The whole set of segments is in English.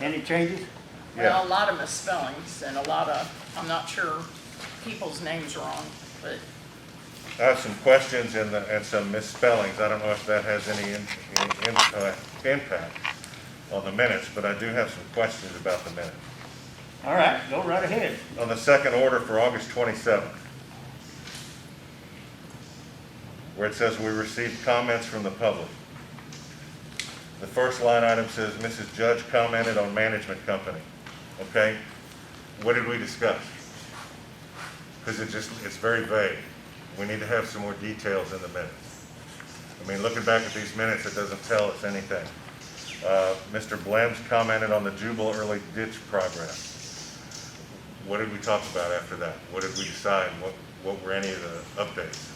Any changes? Well, a lot of misspellings and a lot of, I'm not sure people's names wrong, but I have some questions and some misspellings. I don't know if that has any impact on the minutes, but I do have some questions about the minutes. All right, go right ahead. On the second order for August 27th, where it says we received comments from the public. The first line item says Mrs. Judge commented on management company. Okay? What did we discuss? Because it's very vague. We need to have some more details in the minutes. I mean, looking back at these minutes, it doesn't tell us anything. Mr. Blems commented on the Jubal early ditch progress. What did we talk about after that? What did we decide? What were any of the updates?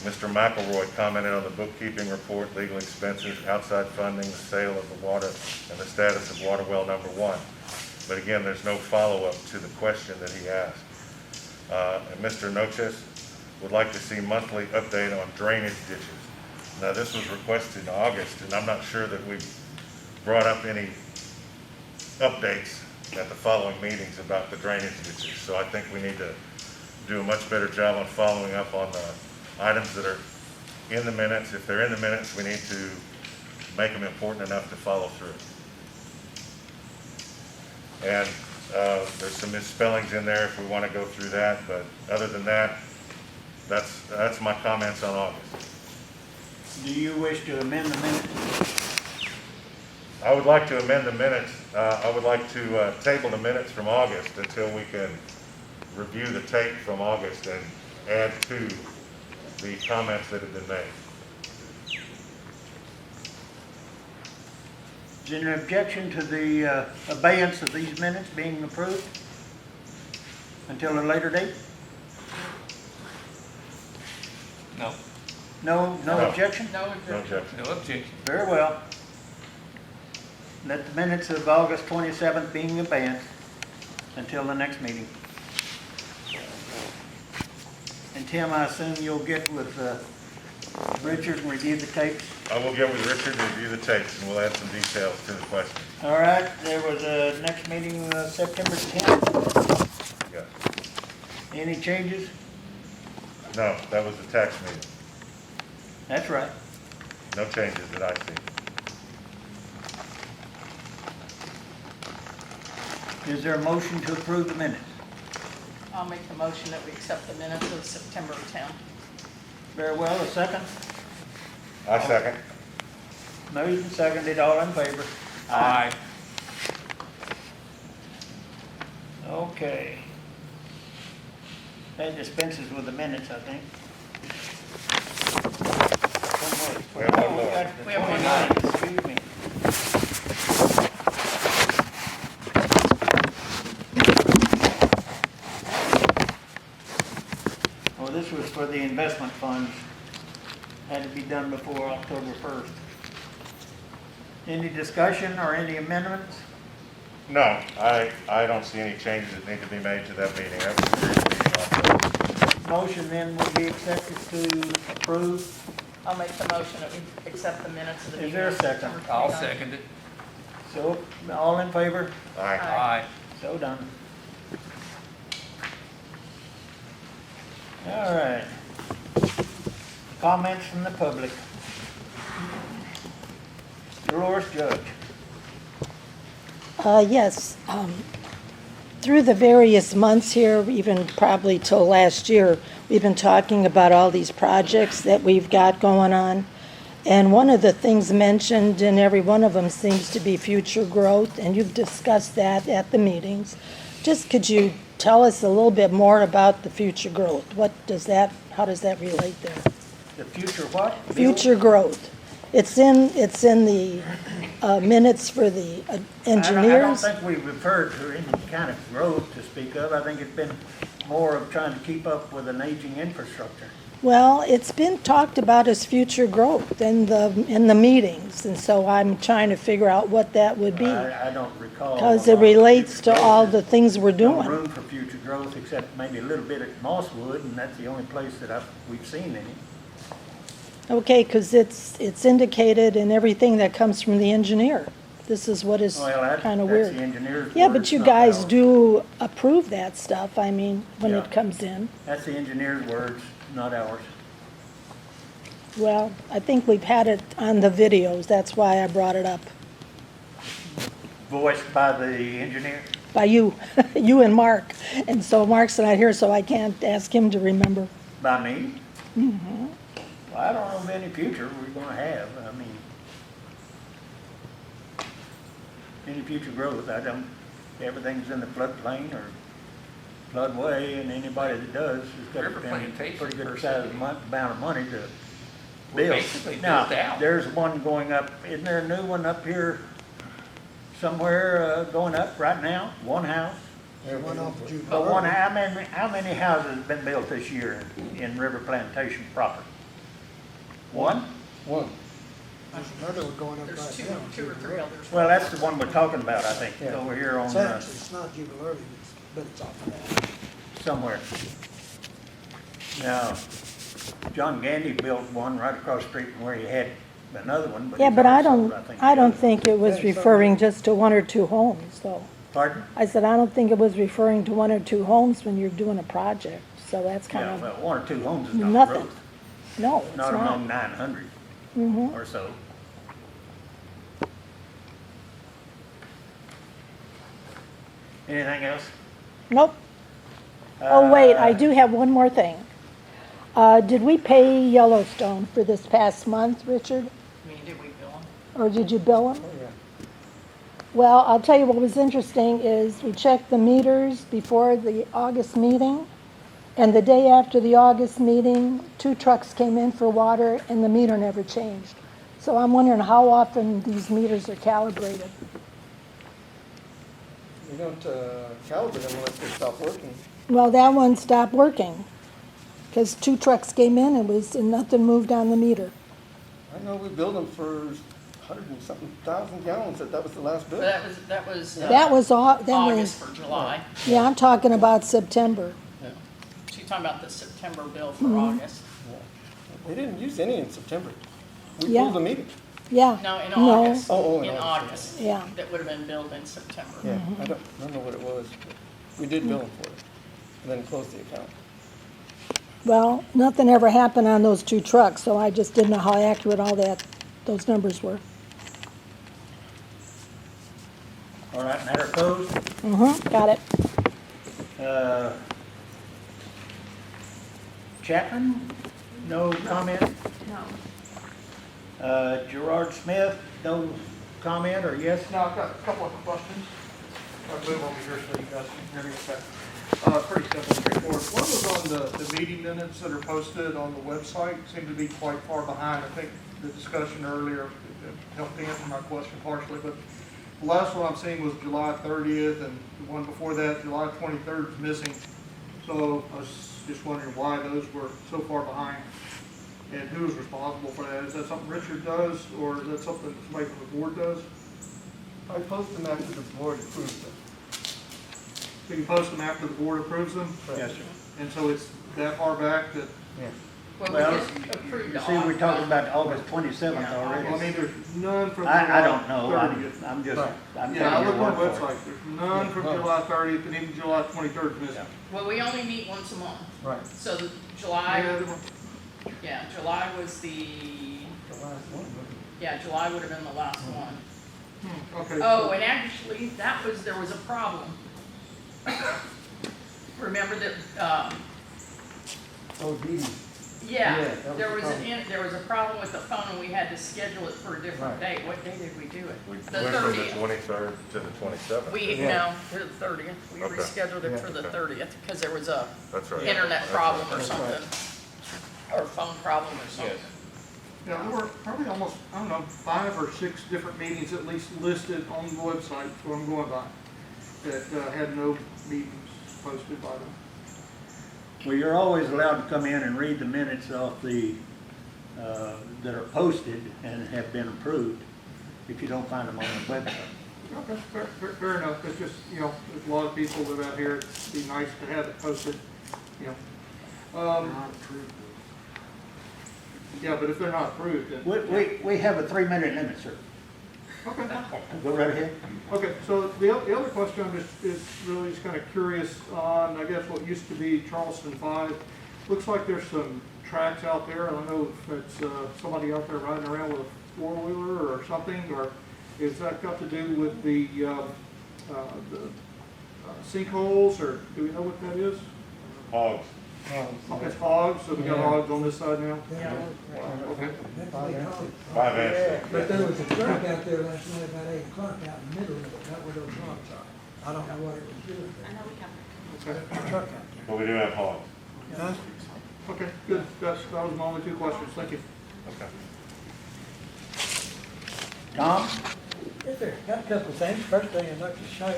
Mr. McElroy commented on the bookkeeping report, legal expenses, outside funding, the sale of the water, and the status of water well number 1. But again, there's no follow-up to the question that he asked. And Mr. Noches would like to see monthly update on drainage ditches. Now, this was requested in August, and I'm not sure that we brought up any updates at the following meetings about the drainage ditches. So I think we need to do a much better job on following up on the items that are in the minutes. If they're in the minutes, we need to make them important enough to follow through. And there's some misspellings in there if we want to go through that, but other than that, that's my comments on August. Do you wish to amend the minutes? I would like to amend the minutes. I would like to table the minutes from August until we can review the tape from August and add to the comments that have been made. Is there an objection to the abeyance of these minutes being approved until a later date? No. No No. objection? no No objection. objection. No objection. Very well. Let the minutes of August 27th being abeyance until the next meeting. And Tim, I assume you'll get with Richard and review the tapes? I will get with Richard to review the tapes and we'll add some details to the question. All right, there was a next meeting September 10th. Yes. Any changes? No, that was the tax meeting. That's right. No changes that I see. Is there a motion to approve the minutes? I'll make the motion that we accept the minutes of September 10th. Very well, a second. I second. Moved and seconded, all in favor? Aye. Okay. That dispenses with the minutes, I think. We have one Oh, more. got the We have one 29th, excuse me. Well, this was for the investment funds. Had to be done before October 1st. Any discussion or any amendments? No, I don't see any changes that need to be made to that meeting. That was a brief meeting also. Motion then will be accepted to approve. I'll make the motion that we accept the minutes of the Is meeting. there a of second? September I'll 29th. second it. So, all in favor? Aye. Aye. So done. All right. Comments from the public. Dolores Judge. Yes. Through the various months here, even probably till last year, we've been talking about all these projects that we've got going on. And one of the things mentioned in every one of them seems to be future growth, and you've discussed that at the meetings. Just could you tell us a little bit more about the future growth? How does that relate there? The future what? Future growth. It's in the minutes for the engineers. I don't think we've referred to any kind of growth to speak of. I think it's been more of trying to keep up with an aging infrastructure. Well, it's been talked about as future growth in the meetings, and so I'm trying to figure out what that would be. I don't recall. Because a it lot of relates future to growth. all the things we're There's no doing. room for future growth except maybe a little bit at Mosswood, and that's the only place that we've seen any. Okay, because it's indicated in everything that comes from the engineer. This is what is Well, kind of that's weird. the engineer's Yeah, words, but you not guys ours. do approve that stuff, I mean, when Yeah. it comes in. That's the engineer's words, not ours. Well, I think we've had it on the videos, that's why I brought it up. Voiced by the engineer. By you, you and Mark. And so Mark's not here, so I can't ask him to remember. By me? Mm-hmm. Well, I don't know of any future we're gonna have, I mean, any future growth, I don't, everything's in the floodplain or floodway, and anybody that does has got to River spend a plantation pretty good per size se. amount of money to We're build. basically Now, built out. there's one going up, isn't there a new one up here somewhere, going up right now? One house? One off of Jude But Road. how many houses have been built this year in River Plantation proper? One? One. There's another one going up There's right two, now. on two or Jude three Road. others. Well, that's the one we're talking about, I think, Yeah. over here on, It's actually, it's not Jubilee, but it's off of that. somewhere. Now, John Gandy built one right across the street from where he had another one, but Yeah, he's but I already sold, don't, I don't the other. think it was Yeah, it's referring already- just to one or two homes, though. Pardon? I said, I don't think it was referring to one or two homes when you're doing a project, so that's kind Yeah, of, well, one or two homes is not nothing. growth, No, it's not not. among 900 Mhm. or so. Anything else? Nope. Oh, wait, I Uh, do have one more thing. Did we pay Yellowstone for this past month, Richard? I mean, did we bill them? Or did you bill them? Oh, yeah. Well, I'll tell you what was interesting is we checked the meters before the August meeting, and the day after the August meeting, 2 trucks came in for water and the meter never changed. So I'm wondering how often these meters are calibrated. You don't calibrate them unless they stop working. Well, that one stopped working, because 2 trucks came in and nothing moved on the meter. I know we billed them for 100 and something thousand gallons, that was the last bill. But that That was all, that August was, for July. yeah, I'm talking about September. She's talking about the September bill for Mm-hmm. August. They didn't use any in September. We Yeah. pulled the meter. Yeah. No, in No. August. Oh, in In August. August. Yeah. That would have been billed in September. Yeah, I don't know what it was, but we did bill them for it, and then closed the account. Well, nothing ever happened on those 2 trucks, so I just didn't know how accurate all those numbers were. All right, matter closed. Got it. Chapman, no comment? No. Gerard Smith, no comment or yes? No, I've got a couple of questions. I'll move over here so you guys can hear me okay. Pretty simple, straightforward. One was on the meeting minutes that are posted on the website, seem to be quite far behind. I think the discussion earlier helped answer my question partially, but the last one I'm seeing was July 30th, and the one before that, July 23rd, is missing. So I was just wondering why those were so far behind, and who is responsible for that? Is that something Richard does, or is that something somebody from the board does? I post them after the board approves them. So you post them after the board approves them? Yes, sir. And so it's that far back that, Yeah. Well, Well, we just approved You see, we're talking about August 27th Yeah, well, I already. mean, there's none from I don't know, July I'm 30th. I'm just, Right. I'm Yeah, I taking looked your on the word for it. website, there's none from Yeah. July 30th, and even July 23rd is missing. Well, we only meet once a month. Right. So the Yeah, July, they were- yeah, July was the, The last one, yeah, July would have been the last one. Okay. Oh, and actually, there was a problem. Remember that, oh, Dee Dee. yeah, Yeah, that was there the was problem. there was a problem with the phone and we had to schedule it for a different Right. date. What day did we do it? We The went from the 30th. 23rd to the 27th. We, Yeah. no, to the 30th. We Okay. rescheduled it Yeah. for the Okay. 30th because there was a That's right. internet That's problem or right. That's right. something. Or phone problem or something. Yeah, there were probably almost, I don't know, 5 or 6 different meetings at least listed on the website, what I'm going by, that had no meetings posted by them. Well, you're always allowed to come in and read the minutes off the, that are posted and have been approved, if you don't find them on the website. Okay, fair enough, it's just, you know, there's a lot of people live out here, it'd be nice to have it posted, you know. Yeah, but if they're not approved, then. We have a 3-minute limit, sir. Okay. Go right ahead. Okay, so the other question is really just kind of curious on, I guess, what used to be Charleston 5. Looks like there's some tracks out there. I don't know if it's somebody out there riding around with a four-wheeler or something, or is that got to do with the sinkholes, or do we know what that is? Hogs. It's hogs, so we got hogs on this side now? Yeah. Okay. 5 inch. But there was a truck out there last night about 8 o'clock out in the middle of it, right where those rocks are. I don't know what it was doing, but Okay. there's a truck out there. But we do have hogs. Huh? Okay, good. That was my only two questions. Thank you. Okay. Tom? Yes, sir. Got a couple of things. First thing, I'd like to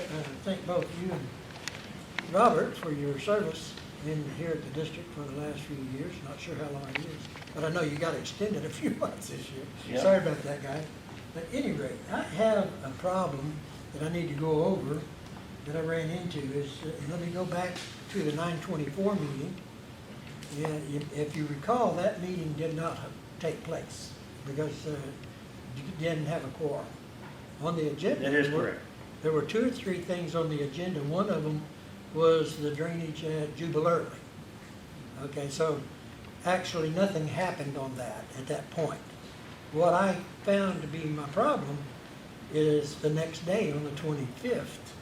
thank both you and Robert for your service in here at the district for the last few years. Not sure how long it is, but I know you got extended a few months this year. Yep. Sorry about that, guys. But at any rate, I have a problem that I need to go over that I ran into is, and let me go back to the 9/24 meeting. Yeah, if you recall, that meeting did not take place because you didn't have a quorum. On the agenda. That is correct. There were 2 or 3 things on the agenda. One of them was the drainage at Jubilee. Okay, so actually nothing happened on that at that point. What I found to be my problem is the next day on the 25th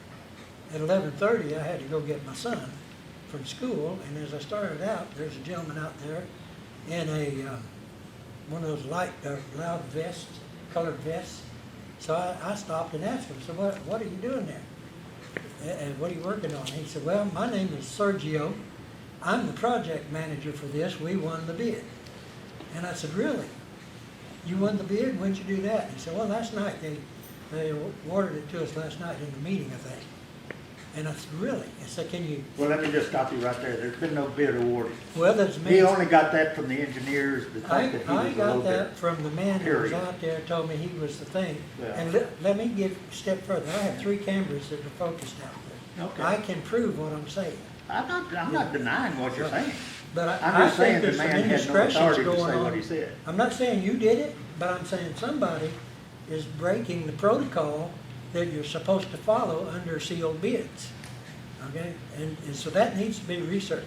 at 11:30, I had to go get my son from school, and as I started out, there's a gentleman out there in a one of those loud vests, colored vests. So I stopped and asked him, so what are you doing there? And what are you working on? He said, well, my name is Sergio. I'm the project manager for this. We won the bid. And I said, really? You won the bid? When'd you do that? He said, well, last night. They awarded it to us last night in the meeting, I think. And I said, really? I said, can you? Well, let me just stop you right there. There's been no bid awarded. Well, there's He only got that from the engineers, the I fact that he was a got little that bit. from the man who was Period. out there, told me he was the thing. Yeah. And let me give a step further. I have 3 cameras that are focused out there. Okay. I can prove what I'm saying. I'm not denying what you're saying. But I'm I just think saying the there's some man had no indiscretions authority to going say what on. he said. I'm not saying you did it, but I'm saying somebody is breaking the protocol that you're supposed to follow under sealed bids. Okay? And so that needs to be researched.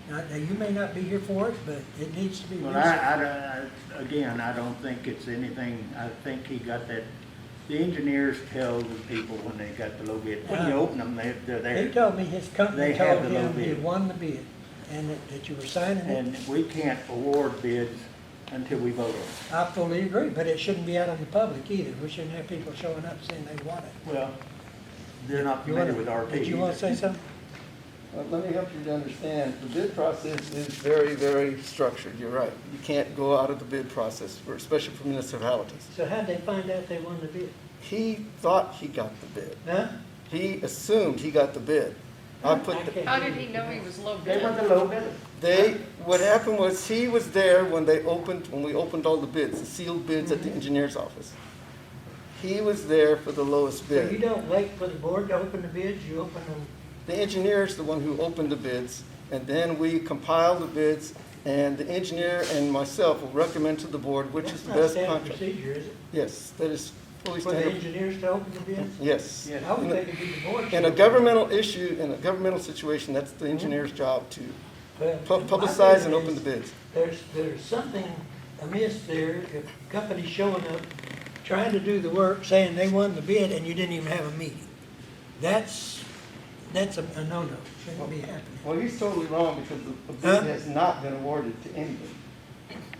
Now, you may not be here for it, but it needs to be Well, researched. again, I don't think it's anything, I think he got that, the engineers tell the people when they got the low bid, when you open them, they're He there. told me his company They have told the low him he bid. won the bid and that you were signing it. And we can't award bids until we vote on it. I fully agree, but it shouldn't be out in the public either. We shouldn't have people showing up saying they want it. Well, they're not You familiar wanna- with RP. Did you want to say something? Let me help you to understand, the bid process is very, very structured, you're right. You can't go out of the bid process, especially for municipalities. So how'd they find out they won the bid? He thought he got the bid. Huh? He assumed he got the bid. I put the, can't How believe did he know he was low They bid? were the low bidder. what happened was he was there when we opened all the bids, the sealed bids at the engineer's office. He was there for the lowest So you bid. don't wait for the board to open the bids, you open them? The engineer's the one who opened the bids, and then we compile the bids, and the engineer and myself will recommend to the board which is the best That's not standard contract. procedure, is it? Yes, that is fully For the standard. engineers to open the bids? Yes. Yes. I would think it'd be the board. In a governmental issue, in a governmental situation, that's the engineer's job to publicize and open the bids. There's something amiss there if companies showing up, trying to do the work, saying they won the bid and you didn't even have a meeting. That's a no-no, shouldn't be happening. Well, he's totally wrong because the Huh? bid has not been awarded to anybody.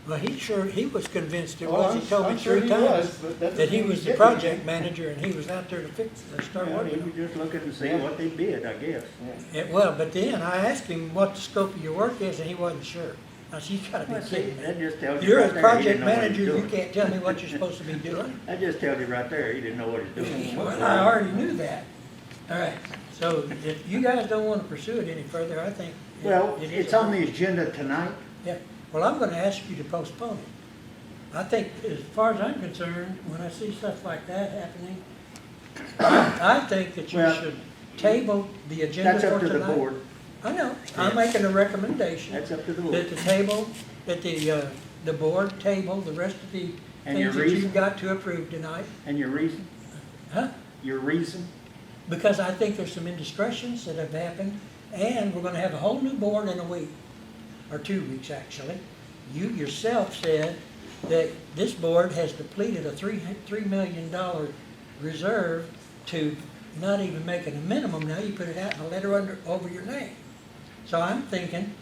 Well, he was convinced it Oh, was, he told me I'm sure 3 he was, times but that that he doesn't was the mean project manager and he was out there to start Well, he working. was just looking to see what they bid, I guess. Well, but then I asked him what the scope of your work is and he wasn't sure. I said, you gotta be Well, see, kidding me. that just tells you You're right a there, he project didn't know what he was manager, you doing. can't tell me what you're supposed to be doing. That just tells you right there, he didn't know what he was doing. Well, I already knew that. All right, so if you guys don't want to pursue it any further, I think. Well, it is it's a- on the agenda tonight. Yeah, well, I'm gonna ask you to postpone it. I think, as far as I'm concerned, when I see stuff like that happening, I think that you Well, should table the agenda That's for up to the tonight. board. I know, I'm making a recommendation That's up to the that board. the board table the rest of the And your things that reason? you've got to approve tonight. And your reason? Huh? Your reason? Because I think there's some indiscretions that have happened, and we're gonna have a whole new board in a week, or 2 weeks, actually. You yourself said that this board has depleted a $3 million reserve to not even making a minimum. Now you put it out in a letter over your name. So I'm thinking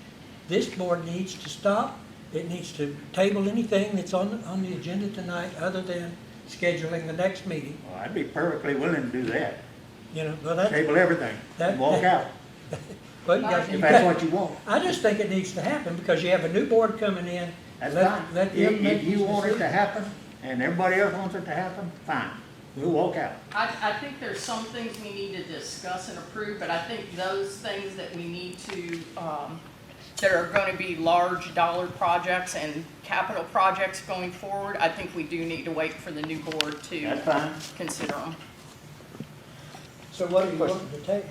this board needs to stop. It needs to table anything that's on the agenda tonight other than scheduling the next meeting. Well, I'd be perfectly willing to do that. You know, well, that's, Table everything and walk out, well, you got, if that's what you want. I just think it needs to happen because you have a new board coming in. That's Let- fine. let them If make you these want it to decisions. happen and everybody else wants it to happen, fine. We'll walk out. I think there's some things we need to discuss and approve, but I think those things that we need to, that are gonna be large dollar projects and capital projects going forward, I think we do need to wait for the new board to That's fine. consider them. So what are you wanting to table?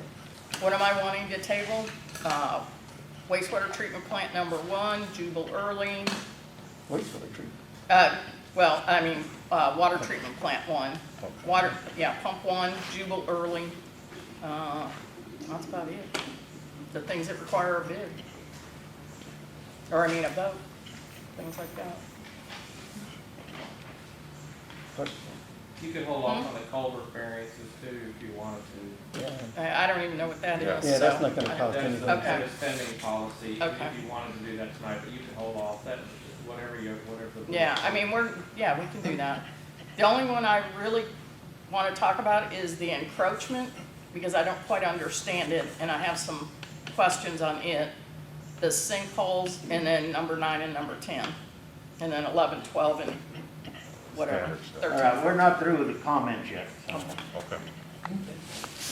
What am I wanting to table? Wastewater treatment plant number 1, Jubal Early. Wastewater treatment. Water treatment plant 1. Pump 1, Jubal Early. That's about it. The things that require a bid. A vote, things like that. You could hold off on the culvert variances too if you wanted to. I don't even know what that is. Yeah, that's so- not gonna cost That's anything. Okay. a spending policy, Okay. if you wanted to do that tonight, but you can hold off, that, whatever the. Yeah, we can do that. The only one I really want to talk about is the encroachment, because I don't quite understand it, and I have some questions on it. The sinkholes, and then number 9 and number 10, and then 11, 12, and whatever, Standard stuff. 13. All right, we're not through with the comments yet. So. Okay.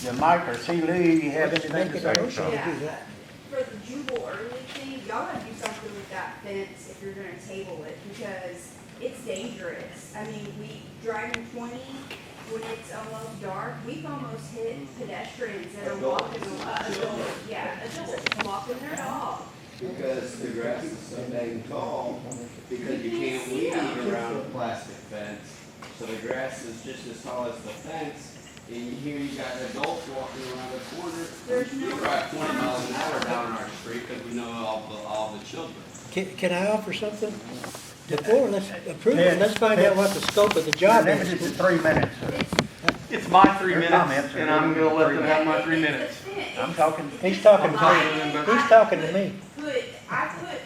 Yeah, Mike or C. Lee, you have anything Make to it a say? motion to do Yeah, that. for the Jubal Early thing, y'all gotta do something with that fence if you're gonna table it, because it's dangerous. I mean, we driving 20 when it's almost dark, we've almost hit pedestrians that are walking, adults walking their dog. Because the grass is so dang tall, because you can't weed eat around a plastic fence. So the grass is just as tall as the fence, and here you got adults walking around the corner. There's no- We drive 20 miles an hour down our street because we know all the children. Can I offer something? Before, let's approve it, let's find out what the scope of the job You're limited to is. 3 minutes. It's my 3 Your minutes, comments are and I'm gonna let them limited have my It's 3 the minutes. fence. I'm talking, He's talking to me. He's talking to me.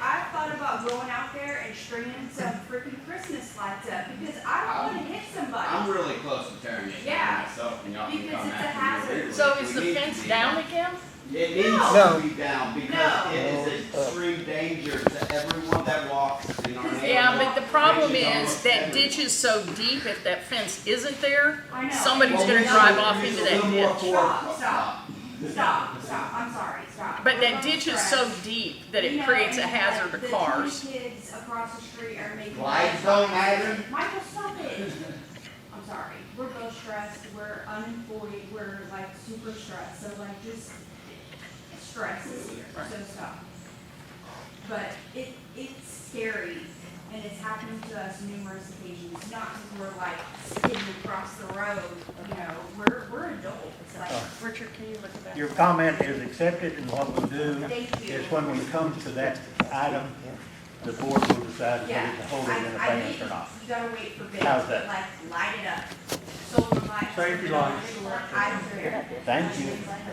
I thought about going out there and stringing some freaking Christmas lights up, because I don't wanna hit somebody. I'm really close to tearing it Yeah, down myself, and y'all can because come it's a after me hazard. later. So We is the need to fence be- down again? It needs No. to be down because No. it is an extreme danger to everyone that walks in our neighborhood. Yeah, but the problem Ditch is almost that everywhere. ditch is so deep, if that fence isn't there, I know. somebody's Well, gonna we drive should off use into a that little more ditch. force. Stop, I'm sorry, stop. But We're that gonna ditch is stress. so deep that You it know, creates a and hazard to the cars. 20 kids across the street are making. Lights don't matter. Michael, stop it. I'm sorry, we're both stressed, we're unemployed, we're like super stressed, so like just stress is here, so stop. But it's scary, and it's happened to us numerous occasions, not because we're like skidding across the road, you know, we're adults, like, Richard, can you look at that? your comment is accepted, and what we'll do thank you. is when we come to that item, the board will decide whether Yeah, to hold it in I advance think or not. you gotta wait for bids, How's but that? like, light it up. Solar lights. Safety lights. I don't care. Thank you.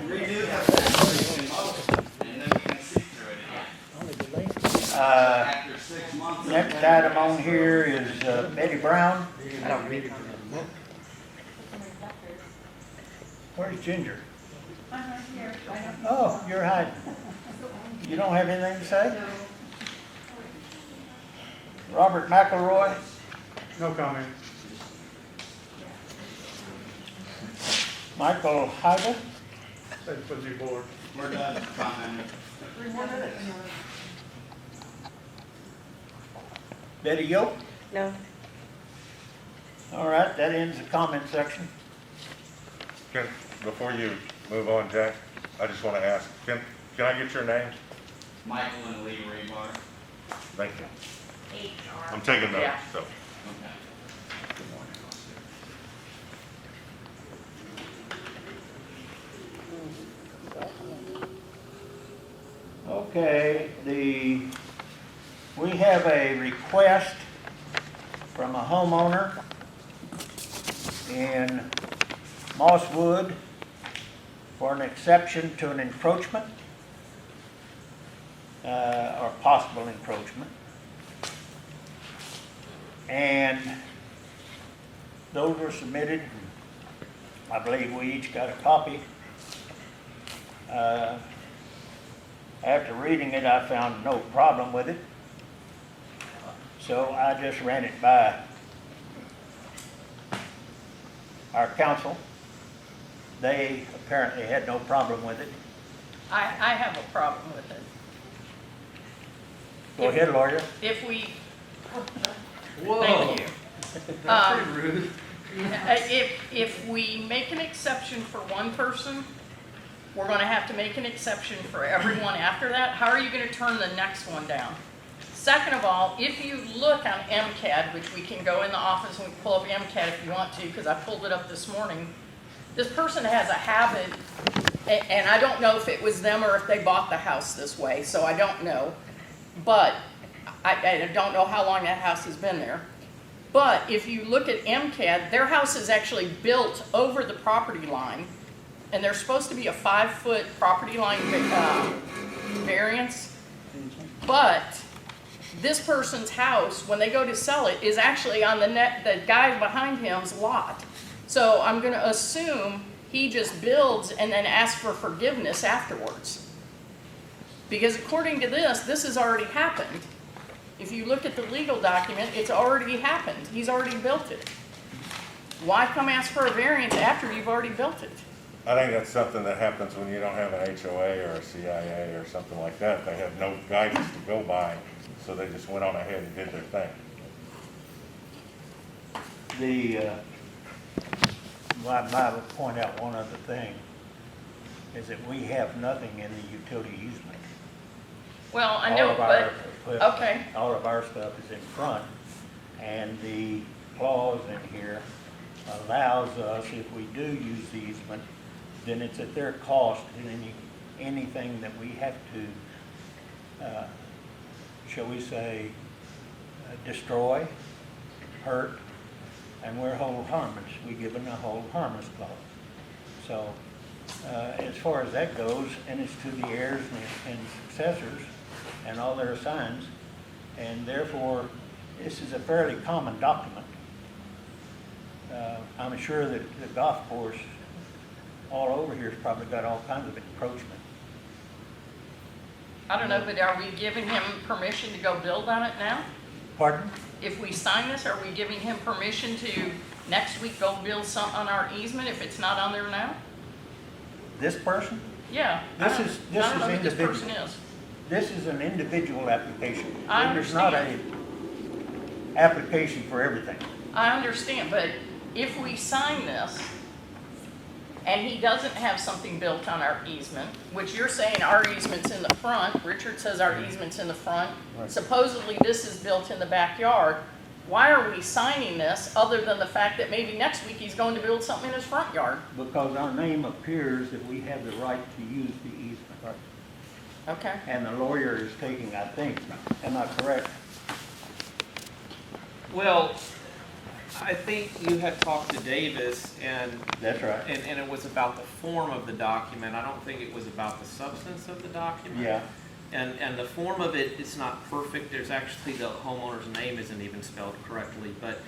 Redo the fence in motion, and then we can see through it again. Only delay. After 6 months. of Next item on here is Betty Brown. I don't read it to them. Where's Ginger? I'm right here. I don't- Oh, you're hiding. You don't have anything to say? Robert McElroy? No comment. Michael Heidel? Thanks for the board. We're done commenting. Betty Yoke? No. All right, that ends the comment section. Before you move on, Jack, I just want to ask, can I get your names? Michael and Lee Rebar. Thank you. HR. I'm taking notes, Yeah. so. Okay. Okay, we have a request from a homeowner in Mosswood for an exception to an encroachment, or possible encroachment. And those were submitted. I believe we each got a copy. After reading it, I found no problem with it. So I just ran it by our council. They apparently had no problem with it. I have a problem with it. Go ahead, lawyer. If we, Whoa. thank you. That's pretty rude. If we make an exception for one person, we're gonna have to make an exception for everyone after that. How are you gonna turn the next one down? Second of all, if you look on MCAD, which we can go in the office and pull up MCAD if you want to, because I pulled it up this morning, this person has a habit, and I don't know if it was them or if they bought the house this way, so I don't know. But I don't know how long that house has been there. But if you look at MCAD, their house is actually built over the property line, and there's supposed to be a 5-foot property line variance. But this person's house, when they go to sell it, is actually on the guy behind him's lot. So I'm going to assume he just builds and then asks for forgiveness afterwards. Because according to this has already happened. If you look at the legal document, it's already happened. He's already built it. Why come ask for a variance after you've already built it? I think that's something that happens when you don't have an HOA or a CIA or something like that. They have no guidance to go by, so they just went on ahead and did their thing. I would point out one other thing, is that we have nothing in the utility easement. Well, I know, but, okay. All of our stuff is in front, and the clause in here allows us, if we do use the easement, then it's at their cost, and anything that we have to, shall we say, destroy, hurt, and we're hold harmless. We give them a hold harmless clause. So, as far as that goes, and it's to the heirs and successors and all their assigns, and therefore, this is a fairly common document. I'm sure that the golf course all over here has probably got all kinds of encroachment. I don't know, but are we giving him permission to go build on it now? Pardon? If we sign this, are we giving him permission to next week go build something on our easement if it's not on there now? This person? Yeah. This I don't is know who this individual. person is. This is an individual application. I There's not understand. a application for everything. I understand, but if we sign this and he doesn't have something built on our easement, which you're saying our easement's in the front, Richard says our easement's in the front, Right. supposedly this is built in the backyard, why are we signing this other than the fact that maybe next week he's going to build something in his front yard? Because our name appears that we have the right to use the easement. Okay. And the lawyer is taking, I think, am I correct? Well, I think you had talked to Davis and That's right. and it was about the form of the document. I don't think it was about the substance of the document. Yeah. And the form of it is not perfect. There's actually, the homeowner's name isn't even spelled correctly, but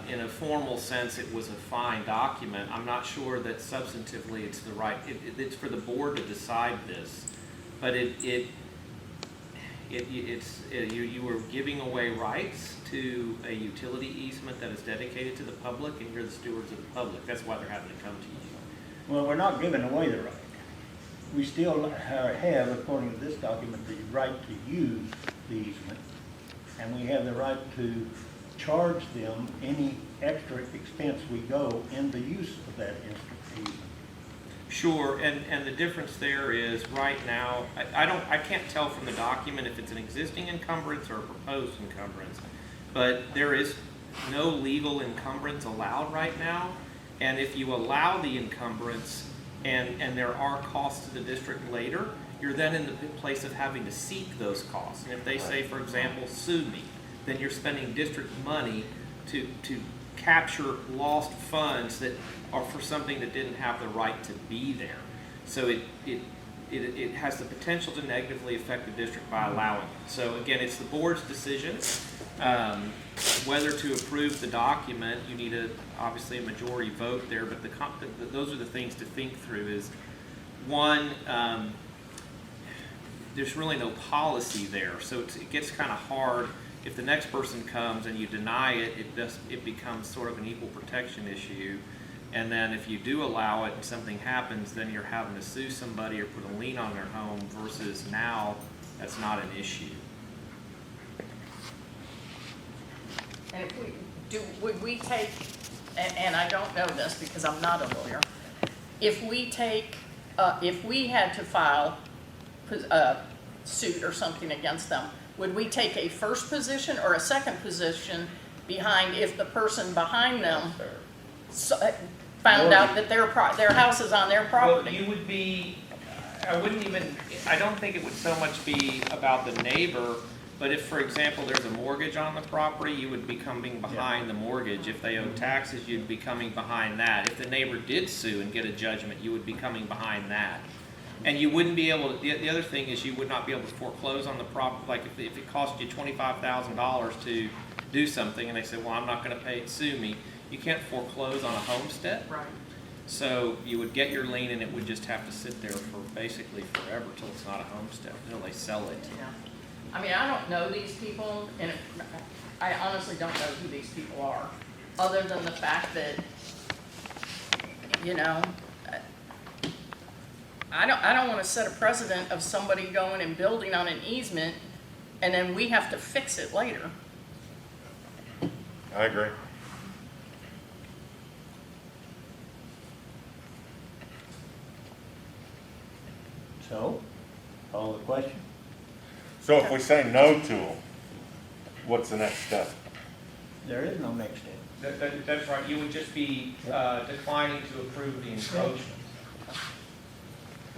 in a formal sense, it was a fine document. I'm not sure that substantively it's the right, it's for the board to decide this, but you were giving away rights to a utility easement that is dedicated to the public, and you're the stewards of the public. That's why they're having to come to you. Well, we're not giving away the right. We still have, according to this document, the right to use the easement, and we have the right to charge them any extra expense we go in the use of that easement. Sure, and the difference there is right now, I can't tell from the document if it's an existing encumbrance or a proposed encumbrance, but there is no legal encumbrance allowed right now, and if you allow the encumbrance and there are costs to the district later, you're then in the place of having to seek those costs. And if they say, for example, sue me, then you're spending district money to capture lost funds that are for something that didn't have the right to be there. So it has the potential to negatively affect the district by allowing it. So again, it's the board's decision whether to approve the document. You need obviously a majority vote there, but those are the things to think through. Is one, there's really no policy there, so it gets kind of hard. If the next person comes and you deny it, it becomes sort of an equal protection issue. And then if you do allow it and something happens, then you're having to sue somebody or put a lien on their home, versus now that's not an issue. And if would we take, and I don't know this because I'm not a lawyer, if we had to file a suit or something against them, would we take a first position or a second position behind if the person behind them found out that their house is on their property? Well, you would be, I don't think it would so much be about the neighbor, but if, for example, there's a mortgage on the property, you would be coming behind the mortgage. If they owe taxes, you'd be coming behind that. If the neighbor did sue and get a judgment, you would be coming behind that. And you wouldn't be able to, the other thing is you would not be able to foreclose on the property. Like if it cost you $25,000 to do something and they say, well, I'm not going to pay it, sue me, you can't foreclose on a homestead. Right. So you would get your lien and it would just have to sit there for basically forever till it's not a homestead, until they sell it. Yeah. I mean, I don't know these people, and I honestly don't know who these people are, other than the fact that, you know, I don't want to set a precedent of somebody going and building on an easement, and then we have to fix it later. I agree. So, call the question. So if we say no to them, what's the next step? There is no next step. That's right. You would just be declining to approve the encroachment.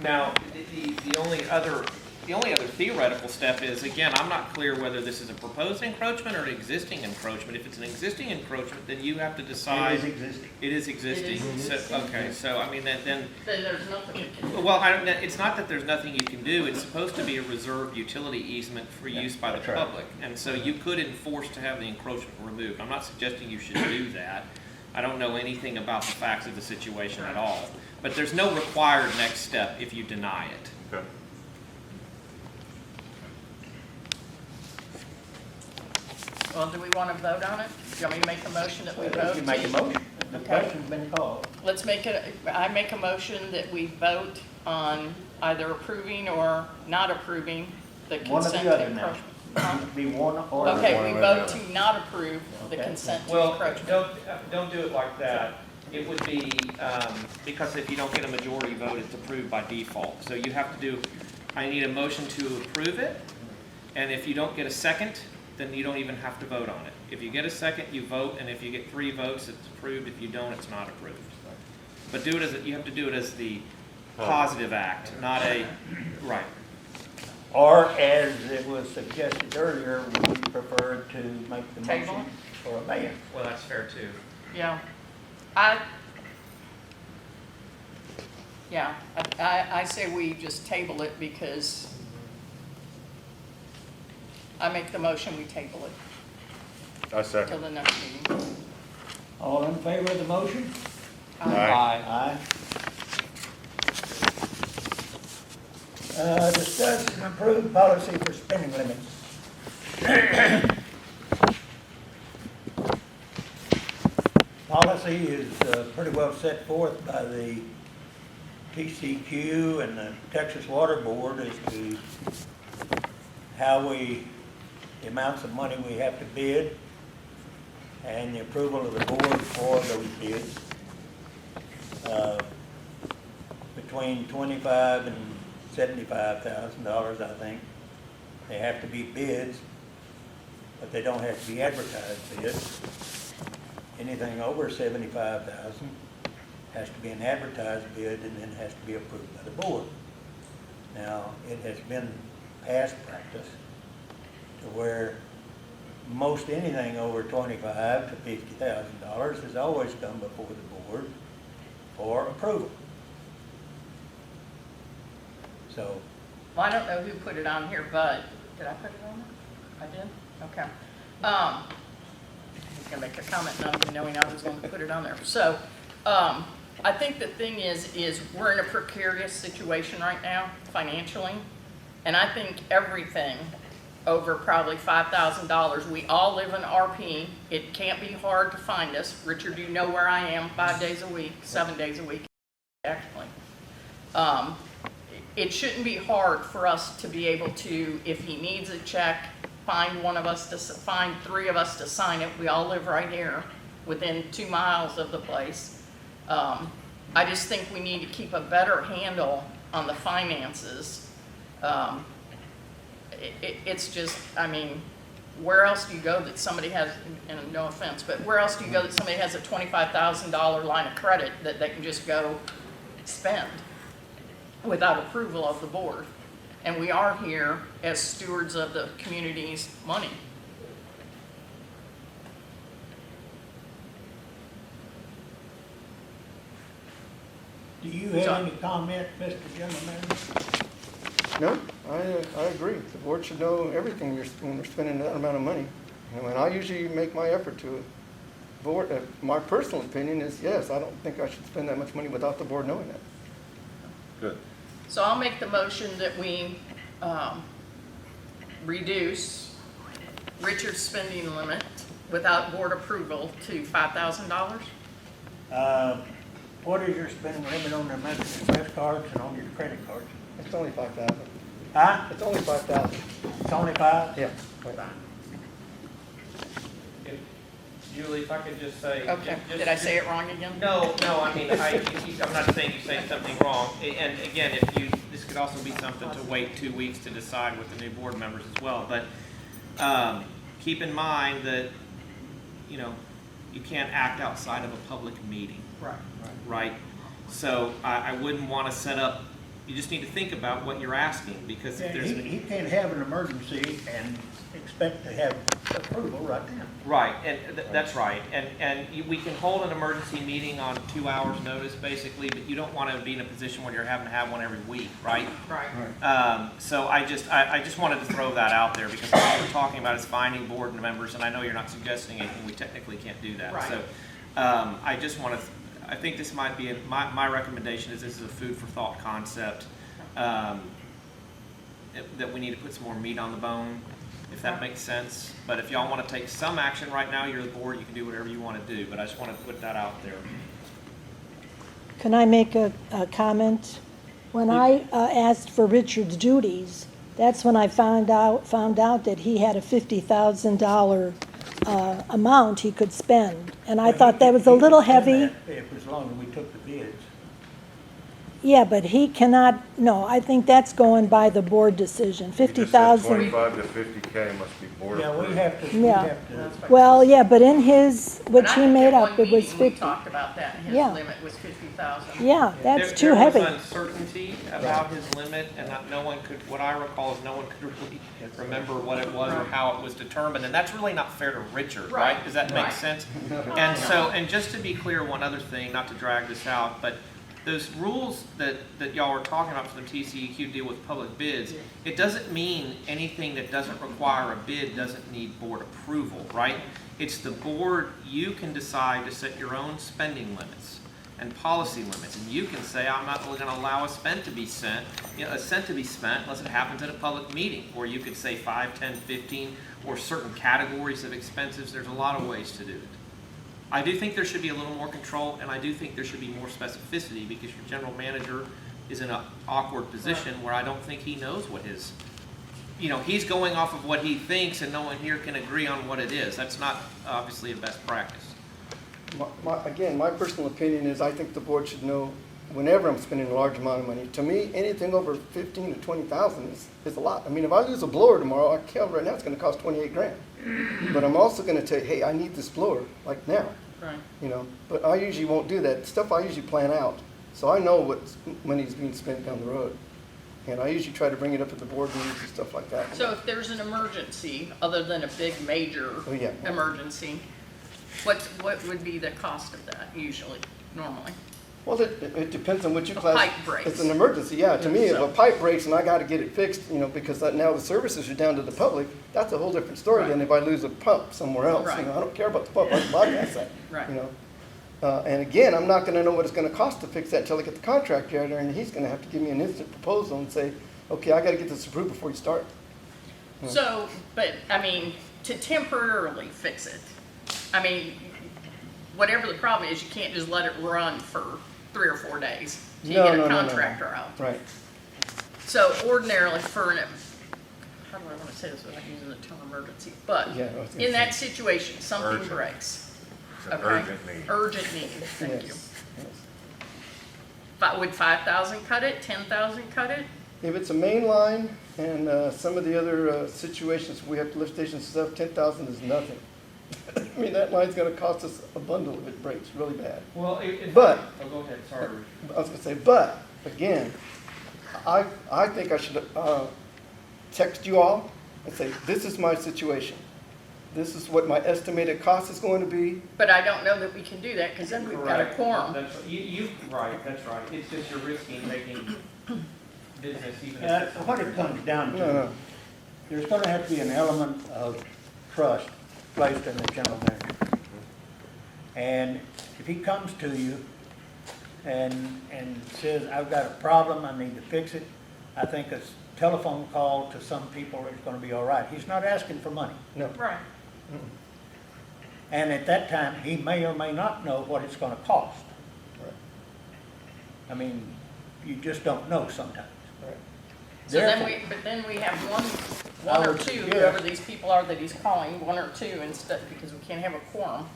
Now, the only other theoretical step is, again, I'm not clear whether this is a proposed encroachment or an existing encroachment. If it's an existing encroachment, then you have to decide. It is existing. It is existing. It is existing. So, okay, so I mean, then Then there's nothing we can do. well, it's not that there's nothing you can do. It's supposed to be a reserved utility easement for use by the That's right. public. And so you could enforce to have the encroachment removed. I'm not suggesting you should do that. I don't know anything about the facts of the situation at all. But there's no required next step if you deny it. Okay. Well, do we want to vote on it? Do you want me to make a motion that we vote? You make a motion. The Okay. question's been called. Let's make it, I make a motion that we vote on either approving or not approving the One or consent the to other now. encroachment. Needs to be one or the other. Okay, One we or the vote other. to not approve the Okay. consent to Well, encroachment. don't do it like that. It would be, because if you don't get a majority vote, it's approved by default. So you have to do, I need a motion to approve it, and if you don't get a second, then you don't even have to vote on it. If you get a second, you vote, and if you get 3 votes, it's approved. If you don't, it's not approved. But do it as, you have to do it as the positive act, not a, right. Or as it was suggested earlier, we prefer to make the Table. motion for a ban. Well, that's fair too. Yeah. I say we just table it because I make the motion, we table it I till second. the next meeting. All in favor of the motion? Aye. Aye. Discuss and approve policy for spending limits. Policy is pretty well set forth by the TCQ and the Texas Water Board as to how the amounts of money we have to bid and the approval of the board for those bids. Between $25,000 and $75,000, I think. They have to be bids, but they don't have to be advertised bids. Anything over $75,000 has to be an advertised bid and then has to be approved by the board. Now, it has been past practice to where most anything over $25,000 to $50,000 has always come before the board for approval. So, Well, I don't know who put it on here, but did I put it on there? I did? Okay. I was gonna make a comment not even knowing I was going to put it on there. So, I think the thing is we're in a precarious situation right now financially. And I think everything over probably $5,000, we all live in RP. It can't be hard to find us. Richard, you know where I am 5 days a week, 7 days a week, actually. It shouldn't be hard for us to be able to, if he needs a check, find one of us to, find 3 of us to sign it. We all live right here, within 2 miles of the place. I just think we need to keep a better handle on the finances. It's just, I mean, where else do you go that somebody has, and no offense, but where else do you go that somebody has a $25,000 line of credit that they can just go spend without approval of the board? And we are here as stewards of the community's money. do you have any comment, Mr. Gentleman? No, I agree. The board should know everything when we're spending that amount of money. And I usually make my effort to it. Board, my personal opinion is, yes, I don't think I should spend that much money without the board knowing that. Good. So I'll make the motion that we reduce Richard's spending limit without board approval to $5,000. What is your spending limit on the American Express cards and on your credit cards? It's only 5,000. Huh? It's only 5,000. It's only 5? Yeah. Julie, if I could just say. Okay, did I say it wrong again? No, I mean, I'm not saying you say something wrong. And again, this could also be something to wait 2 weeks to decide with the new board members as well. But keep in mind that, you can't act outside of a public meeting. Right? So I wouldn't want to set up, you just need to think about what you're asking, because if there's. He can't have an emergency and expect to have approval right now. Right, and that's right. And we can hold an emergency meeting on 2 hours' notice, basically, but you don't want to be in a position where you're having to have one every week, right? Right. So I just wanted to throw that out there, because what we're talking about is finding board members, and I know you're not suggesting anything. We technically can't do that. Right. So I just want to, I think this might be, my recommendation is this is a food for thought concept, that we need to put some more meat on the bone, if that makes sense. But if y'all want to take some action right now, you're the board, you can do whatever you want to do, but I just want to put that out there. Can I make a comment? When I asked for Richard's duties, that's when I found out that he had a $50,000 amount he could spend. And I thought that was a little heavy. If as long as we took the bids. Yeah, but he cannot, no, I think that's going by the board decision. You just said 50,000. 25 to 50K must be board Yeah, approved. we have to, Yeah. Well, yeah, but in his, which he made up, it was We 50. talked about that, and his Yeah. limit was 50,000. Yeah, that's too There heavy. was uncertainty about his limit, and no one could, what I recall is no one could really remember what it was or how it was determined, and that's really not fair to Richard, right? Right. Does that make Right. sense? And so, and just to be clear, one other thing, not to drag this out, but those rules that y'all were talking about for the TCEQ deal with public bids, it doesn't mean anything that doesn't require a bid doesn't need board approval, right? It's the board, you can decide to set your own spending limits and policy limits, and you can say, I'm not going to allow a cent to be spent unless it happens at a public meeting, or you could say 5, 10, 15, or certain categories of expenses. There's a lot of ways to do it. I do think there should be a little more control, and I do think there should be more specificity, because your general manager is in an awkward position where I don't think he knows what his, he's going off of what he thinks, and no one here can agree on what it is. That's not obviously a best practice. Again, my personal opinion is I think the board should know whenever I'm spending a large amount of money. To me, anything over 15 to 20,000 is a lot. I mean, if I lose a blower tomorrow, I can tell right now it's going to cost 28 grand. But I'm also going to tell you, hey, I need this blower like now. Right. But I usually won't do that. Stuff I usually plan out, so I know what money's being spent down the road. And I usually try to bring it up at the board meetings and stuff like that. So if there's an emergency, other than a big major Oh, yeah. emergency, what would be the cost of that usually, normally? Well, it depends on what you A class. pipe breaks. It's an emergency, yeah. To me, if So- a pipe breaks and I gotta get it fixed, because now the services are down to the public, that's a whole different story than if I lose a pump somewhere else. Right. I don't care about the pump, I can bypass that. Right. And again, I'm not gonna know what it's gonna cost to fix that until I get the contractor out there, and he's gonna have to give me an instant proposal and say, okay, I gotta get this approved before you start. So, but, I mean, to temporarily fix it, I mean, whatever the problem is, you can't just let it run for 3 or 4 days till you No, get no, a no, no, no. contractor out. Right. So ordinarily for how do I want to say this without using the term emergency? But Yeah, I was gonna in that say. situation, something Urgent. breaks. It's an Okay? urgent need. Urgent need, thank you. Yes, yes. Would 5,000 cut it, 10,000 cut it? If it's a main line and some of the other situations, we have to lift stations and stuff, 10,000 is nothing. I mean, that line's gonna cost us a bundle if it breaks really bad. Well, But- oh, go ahead, sorry. I was gonna say, but, again, I think I should text you all and say, this is my situation. This is what my estimated cost is going to be. But I don't know that we can do that because then we've got a Correct. quorum. That's, right, that's right. It's just you're risking making business even That's if what it comes down No, to. no. There's gonna have to be an element of trust placed in the general manager. And if he comes to you and says, I've got a problem, I need to fix it, I think a telephone call to some people is gonna be all right. He's not asking for money. No. Right. And at that time, he may or may not know what it's gonna cost. Right. I mean, you just don't know sometimes. Right. So then Therefore- but then we have one I or would two, suggest- whoever these people are that he's calling, 1 or 2 instead, because we can't have a quorum.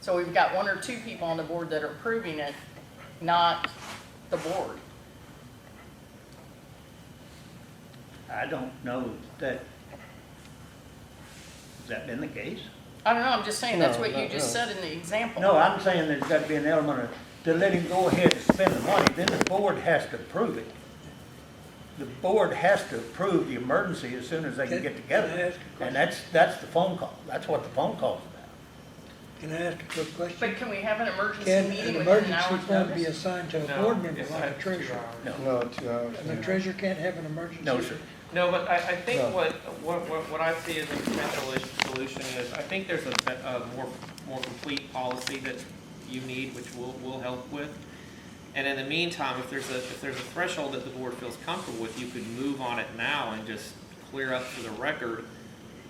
So we've got 1 or 2 people on the board that are approving it, not the board. I don't know that, has that been the case? I don't know, I'm just saying, that's No, what no, you just no. said in the example. No, I'm saying there's got to be an element of, to let him go ahead and spend the money, then the board has to approve it. The board has to approve the emergency as soon as they can get Can I together. ask a And that's the phone call. That's what the phone call's about. Can I ask a quick question? But can we have an emergency Can meeting an within an hour's emergency fund be notice? assigned to a No, board member it's like not a 2 treasurer? hours. No, No, 2 hours. And the treasurer can't have an emergency? no, sir. No, but I think No. what I see as a potential solution is, I think there's a more complete policy that you need, which we'll help with. And in the meantime, if there's a threshold that the board feels comfortable with, you could move on it now and just clear up for the record,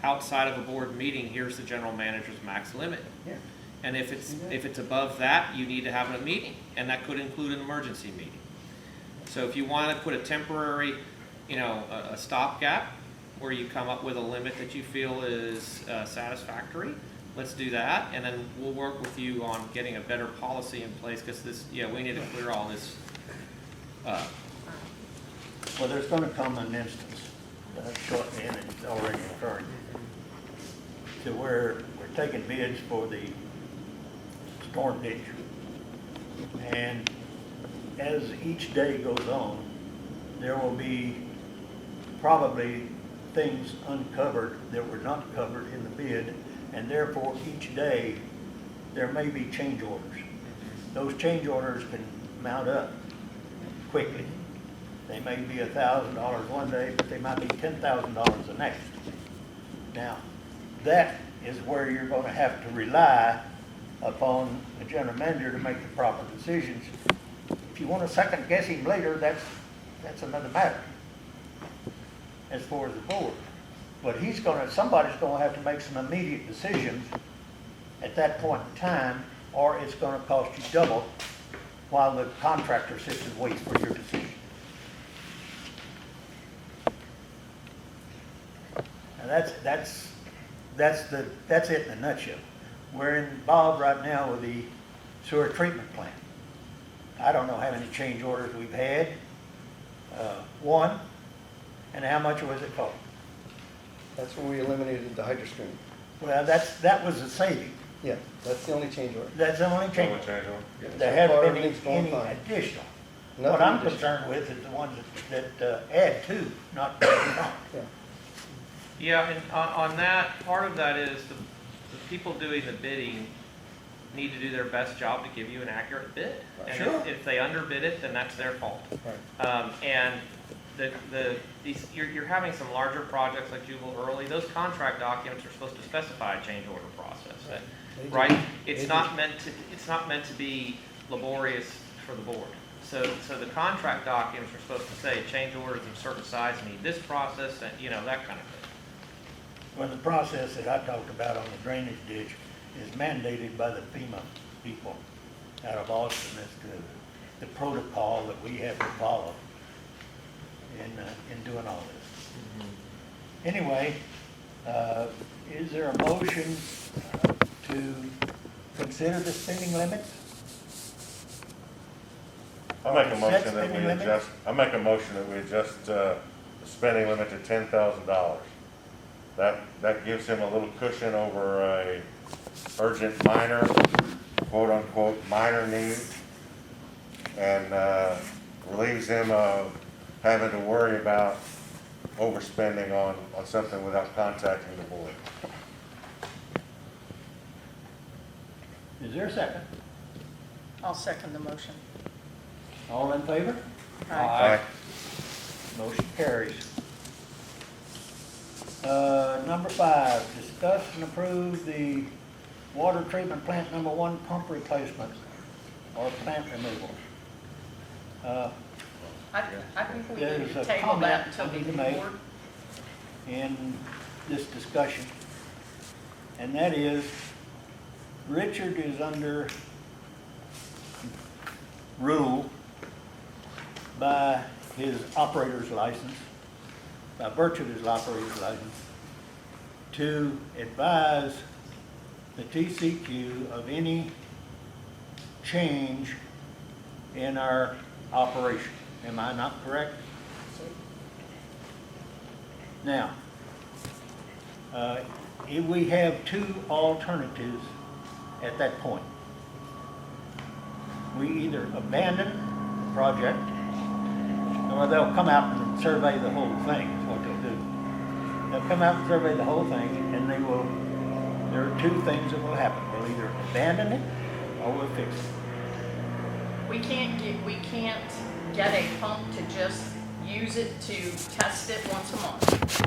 outside of a board meeting, here's the general manager's max limit. Yeah. And if it's above that, you need to have a meeting, and that could include an emergency meeting. So if you want to put a temporary, a stopgap, where you come up with a limit that you feel is satisfactory, let's do that, and then we'll work with you on getting a better policy in place, because we need to clear all this up. Well, there's going to come an instance, shortly, and it's already occurring, to where we're taking bids for the storm ditch. And as each day goes on, there will be probably things uncovered that were not covered in the bid, and therefore each day there may be change orders. Those change orders can mount up quickly. They may be $1,000 one day, but they might be $10,000 the next. Now, that is where you're going to have to rely upon the general manager to make the proper decisions. If you want to second guess him later, that's another matter as far as the board. But somebody's going to have to make some immediate decisions at that point in time, or it's going to cost you double while the contractor sits and waits for your decision. Now that's it in a nutshell. We're involved right now with the sewer treatment plant. I don't know how many change orders we've had. One, and how much was it cost? That's when we eliminated the hydro stream. Well, that was a saving. Yeah, that's the only change order. That's the only change. Only change order? Yeah, There so hasn't far, been everything's going any fine. additional. What Nothing I'm additional. concerned with is the ones that add to, not take from. Yeah. Yeah, and on that, part of that is the people doing the bidding need to do their best job to give you an accurate bid. And Sure. if they underbid it, then that's their fault. Right. And you're having some larger projects like Jubal Early, those contract documents are supposed to specify a change order process, They do. right? They It's do. not meant to be laborious for the board. So the contract documents are supposed to say change orders of certain size need this process and, you know, that kind of thing. Well, the process that I talked about on the drainage ditch is mandated by the FEMA people out of Austin as to the protocol that we have to follow in doing all this. Anyway, is there a motion to consider the spending limits? I make a Set motion that spending we limit? adjust, I make a motion that we adjust, the spending limit to $10,000. That gives him a little cushion over a urgent minor, quote unquote, minor need, and relieves him of having to worry about overspending on something without contacting the board. Is there a second? I'll second the motion. All in favor? Aye. Motion carries. Number 5, discuss and approve the water treatment plant number 1 pump replacement or plant removal. I think we There's need to a table comment that until I need the to make. board. In this discussion, and that is Richard is under rule by his operator's license, by virtue of his operator's license, to advise the TCQ of any change in our operation. Am I not correct? Now, we have 2 alternatives at that point. We either abandon the project, or they'll come out and survey the whole thing, is what they'll do. They'll come out and survey the whole thing, and there are 2 things that will happen. We'll either abandon it, or we'll fix it. We can't get a pump to just use it to test it once a month.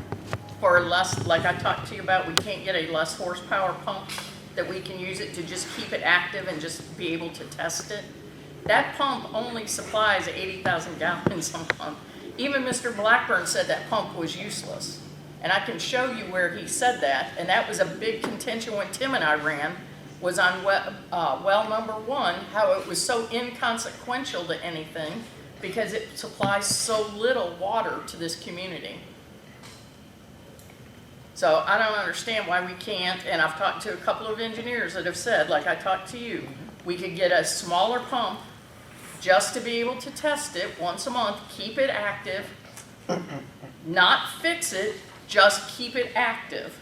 For less, like I talked to you about, we can't get a less horsepower pump that we can use it to just keep it active and just be able to test it. That pump only supplies 80,000 gallons a month. Even Mr. Blackburn said that pump was useless. And I can show you where he said that, and that was a big contention when Tim and I ran, was on well number 1, how it was so inconsequential to anything because it supplies so little water to this community. So I don't understand why we can't, and I've talked to a couple of engineers that have said, like I talked to you, we could get a smaller pump just to be able to test it once a month, keep it active, not fix it, just keep it active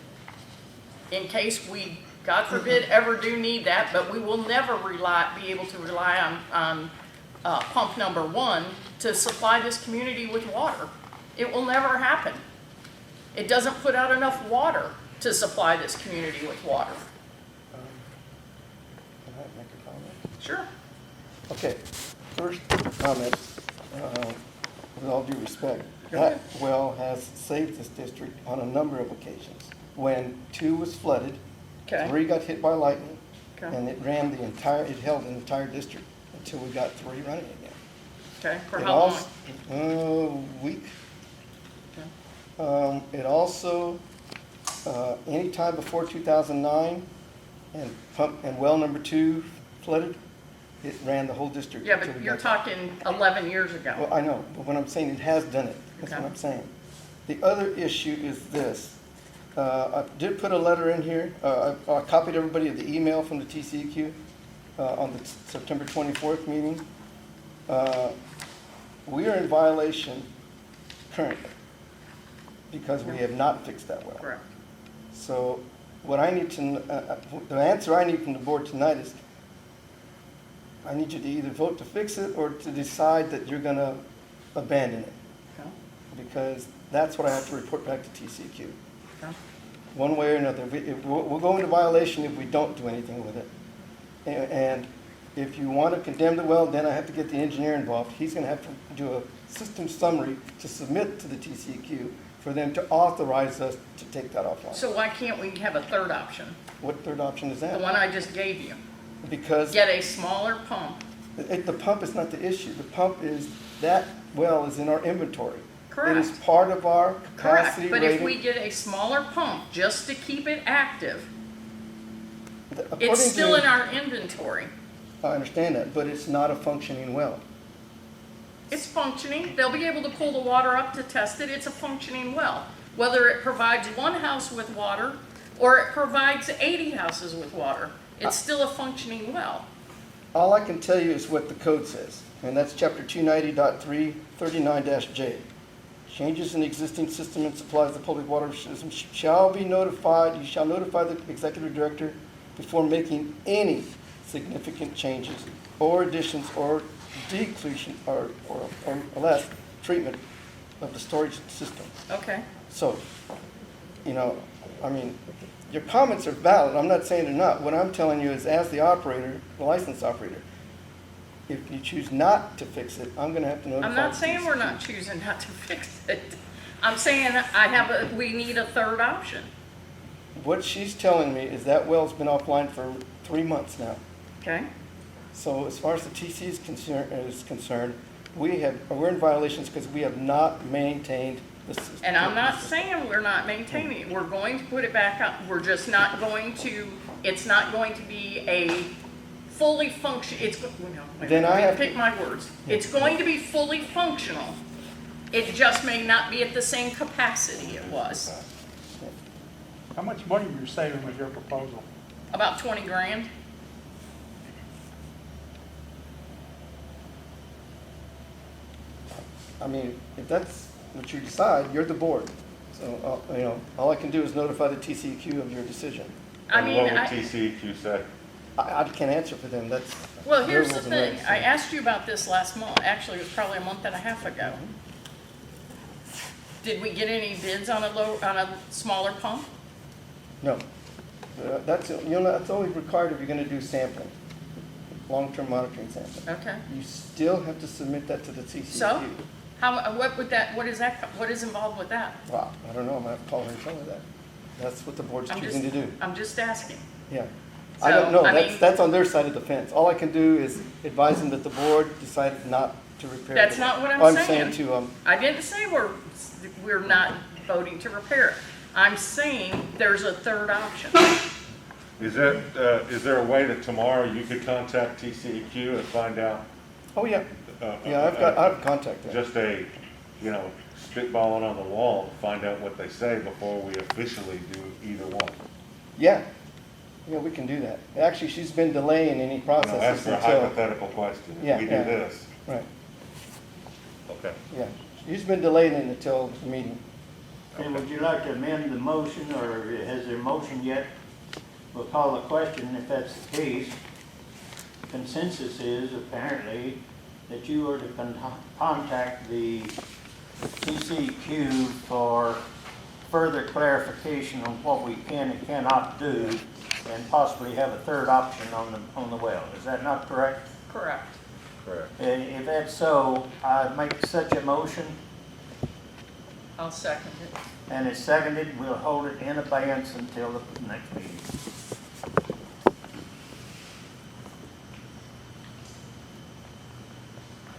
in case we, God forbid, ever do need that, but we will never be able to rely on pump number 1 to supply this community with water. It will never happen. It doesn't put out enough water to supply this community with water. Can I make a comment? Sure. Okay, first comment, with all due respect, that well has saved this district on a number of occasions. When 2 was flooded, Okay. 3 got hit by lightning, Okay. and it held the entire district until we got 3 running again. Okay. For It how long? also- week. It also, anytime before 2009, and well number 2 flooded, it ran the whole district. Yeah, until but we you're got- talking 11 years ago. Well, I know, but what I'm saying, it has done it. That's what Okay. I'm saying. The other issue is this. I did put a letter in here. I copied everybody of the email from the TCEQ on the September 24th meeting. We are in violation currently because we have not fixed that well. Correct. So what I need to, the answer I need from the board tonight is, I need you to either vote to fix it or to decide that you're gonna abandon it. Okay. Because that's what I have to report back to TCEQ. Okay. One way or another. We'll go into violation if we don't do anything with it. And if you want to condemn the well, then I have to get the engineer involved. He's going to have to do a system summary to submit to the TCEQ for them to authorize us to take that offline. So why can't we have a third option? What third option is The that? one I just gave you. Because Get a smaller pump. the pump is not the issue. The pump is, that well is in our inventory. It is Correct. part of our Correct. capacity But if we rating. get a smaller pump just to keep it active, According it's still to- in our inventory. I understand that, but it's not a functioning well. It's functioning. They'll be able to pull the water up to test it. It's a functioning well. Whether it provides one house with water or it provides 80 houses with water, it's still a functioning well. All I can tell you is what the code says, and that's chapter 290.339-J. Changes in the existing system and supplies the public water system shall be notified, you shall notify the executive director before making any significant changes or additions or decreation or less treatment of the storage system. Okay. So, you know, I mean, your comments are valid, I'm not saying they're not. What I'm telling you is, as the operator, the licensed operator, if you choose not to fix it, I'm gonna have to notify. I'm not the saying we're TCEQ. not choosing not to fix it. I'm saying we need a third option. What she's telling me is that well's been offline for 3 months now. Okay? So as far as the TC is concerned, we're in violations because we have not maintained the system. And I'm not saying we're not maintaining it. We're going to put it back up. We're just not going to, it's not going to be a fully Then I have to- pick my words. It's going to be fully functional. It just may not be at the same capacity it was. How much money were you saving with your proposal? About 20 grand. I mean, if that's what you decide, you're the board. So, you know, all I can do is notify the TCEQ of your decision. I And mean, what would TCEQ say? I can't answer for them, that's. well, their here's the rules and thing. regs. I asked you about this last month. Actually, it was probably a month and a half ago. Did we get any bids on a smaller pump? No. That's, you know, that's only required if you're gonna do sampling, long-term monitoring sampling. Okay. You still have to submit that to the TCEQ. So? What is involved with that? Wow, I don't know, I'm gonna have to call her and tell her that. That's what the board's choosing to do, I'm just asking. yeah. I don't know, So, I mean- that's on their side of the fence. All I can do is advise them that the board decided not to repair. That's the- not what I'm I'm saying. saying to, I didn't say we're not voting to repair it. I'm saying there's a third option. Is there a way that tomorrow you could contact TCEQ and find out? oh, yeah, uh, yeah, I have contact there. Just a, you know, spitballing on the wall to find out what they say before we officially do either one. Yeah, yeah, we can do that. Actually, she's been delaying any You know, processes ask her a until, hypothetical question. Yeah, If we do yeah. this, right, okay. yeah. She's been delaying it until the meeting. Okay, would you like to amend the motion, or has there a motion yet? We'll call the question, if that's the case. Consensus is apparently that you are to contact the TCEQ for further clarification on what we can and cannot do, and possibly have a third option on the well. Is that not correct? Correct. Correct. If that's so, I make such a motion, I'll second it. and it's seconded. We'll hold it in abeyance until the next meeting.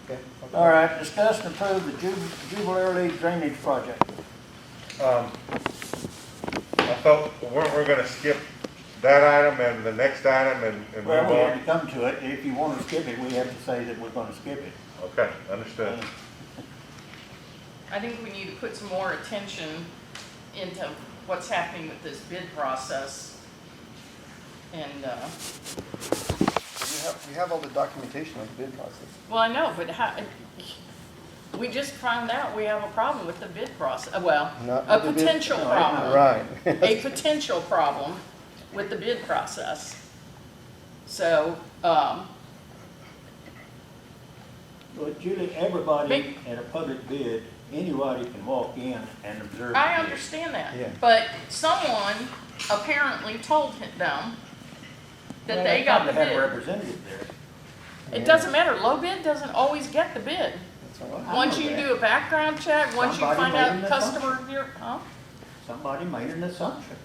Okay. All right, discuss and approve the Jubilee Drainage Project. I thought, we're gonna skip that item and the next item and move Well, we had on? to come to it. If you want to skip it, we have to say that we're going to skip it. Okay, understood. I think we need to put some more attention into what's happening with this bid process. And, We have all the documentation of the bid process. well, I know, but we just found out we have a problem with the bid process. Well, Not a with the bid- potential no, problem. Right. A potential problem with the bid process. So, Well, Julie, everybody at a public bid, anybody can walk in and observe. I the bid. understand Yeah. that, but someone apparently told them that Well, they got the probably had a bid. representative there. It doesn't matter, low bid doesn't always get the bid. That's all right. I Once know you that. do a background check, once you Somebody find made out an customer review, huh? Somebody made an assumption.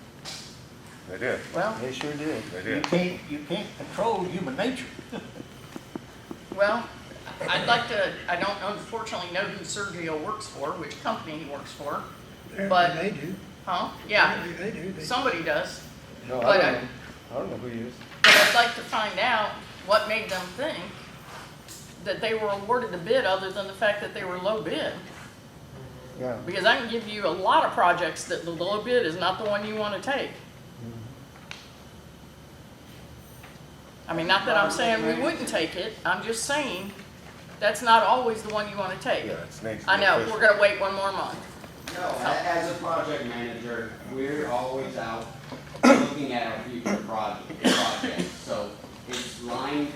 They did, Well, They sure did. they You did. can't control human nature. well, I'd like to, I don't unfortunately know who Sergio works for, which company he works for, But- They do. huh? Yeah, They do. They- somebody does. No, But I don't know who he is. But I'd like to find out what made them think that they were awarded the bid other than the fact that they were low bid. Yeah. Because I can give you a lot of projects that the low bid is not the one you want to take. I mean, not that I'm saying we wouldn't take it, I'm just saying, that's not always the one you want to take. Yeah, it's needs to I be know, official. we're gonna wait one more month. No, as a project manager, we're always out looking at our future projects. So it's lying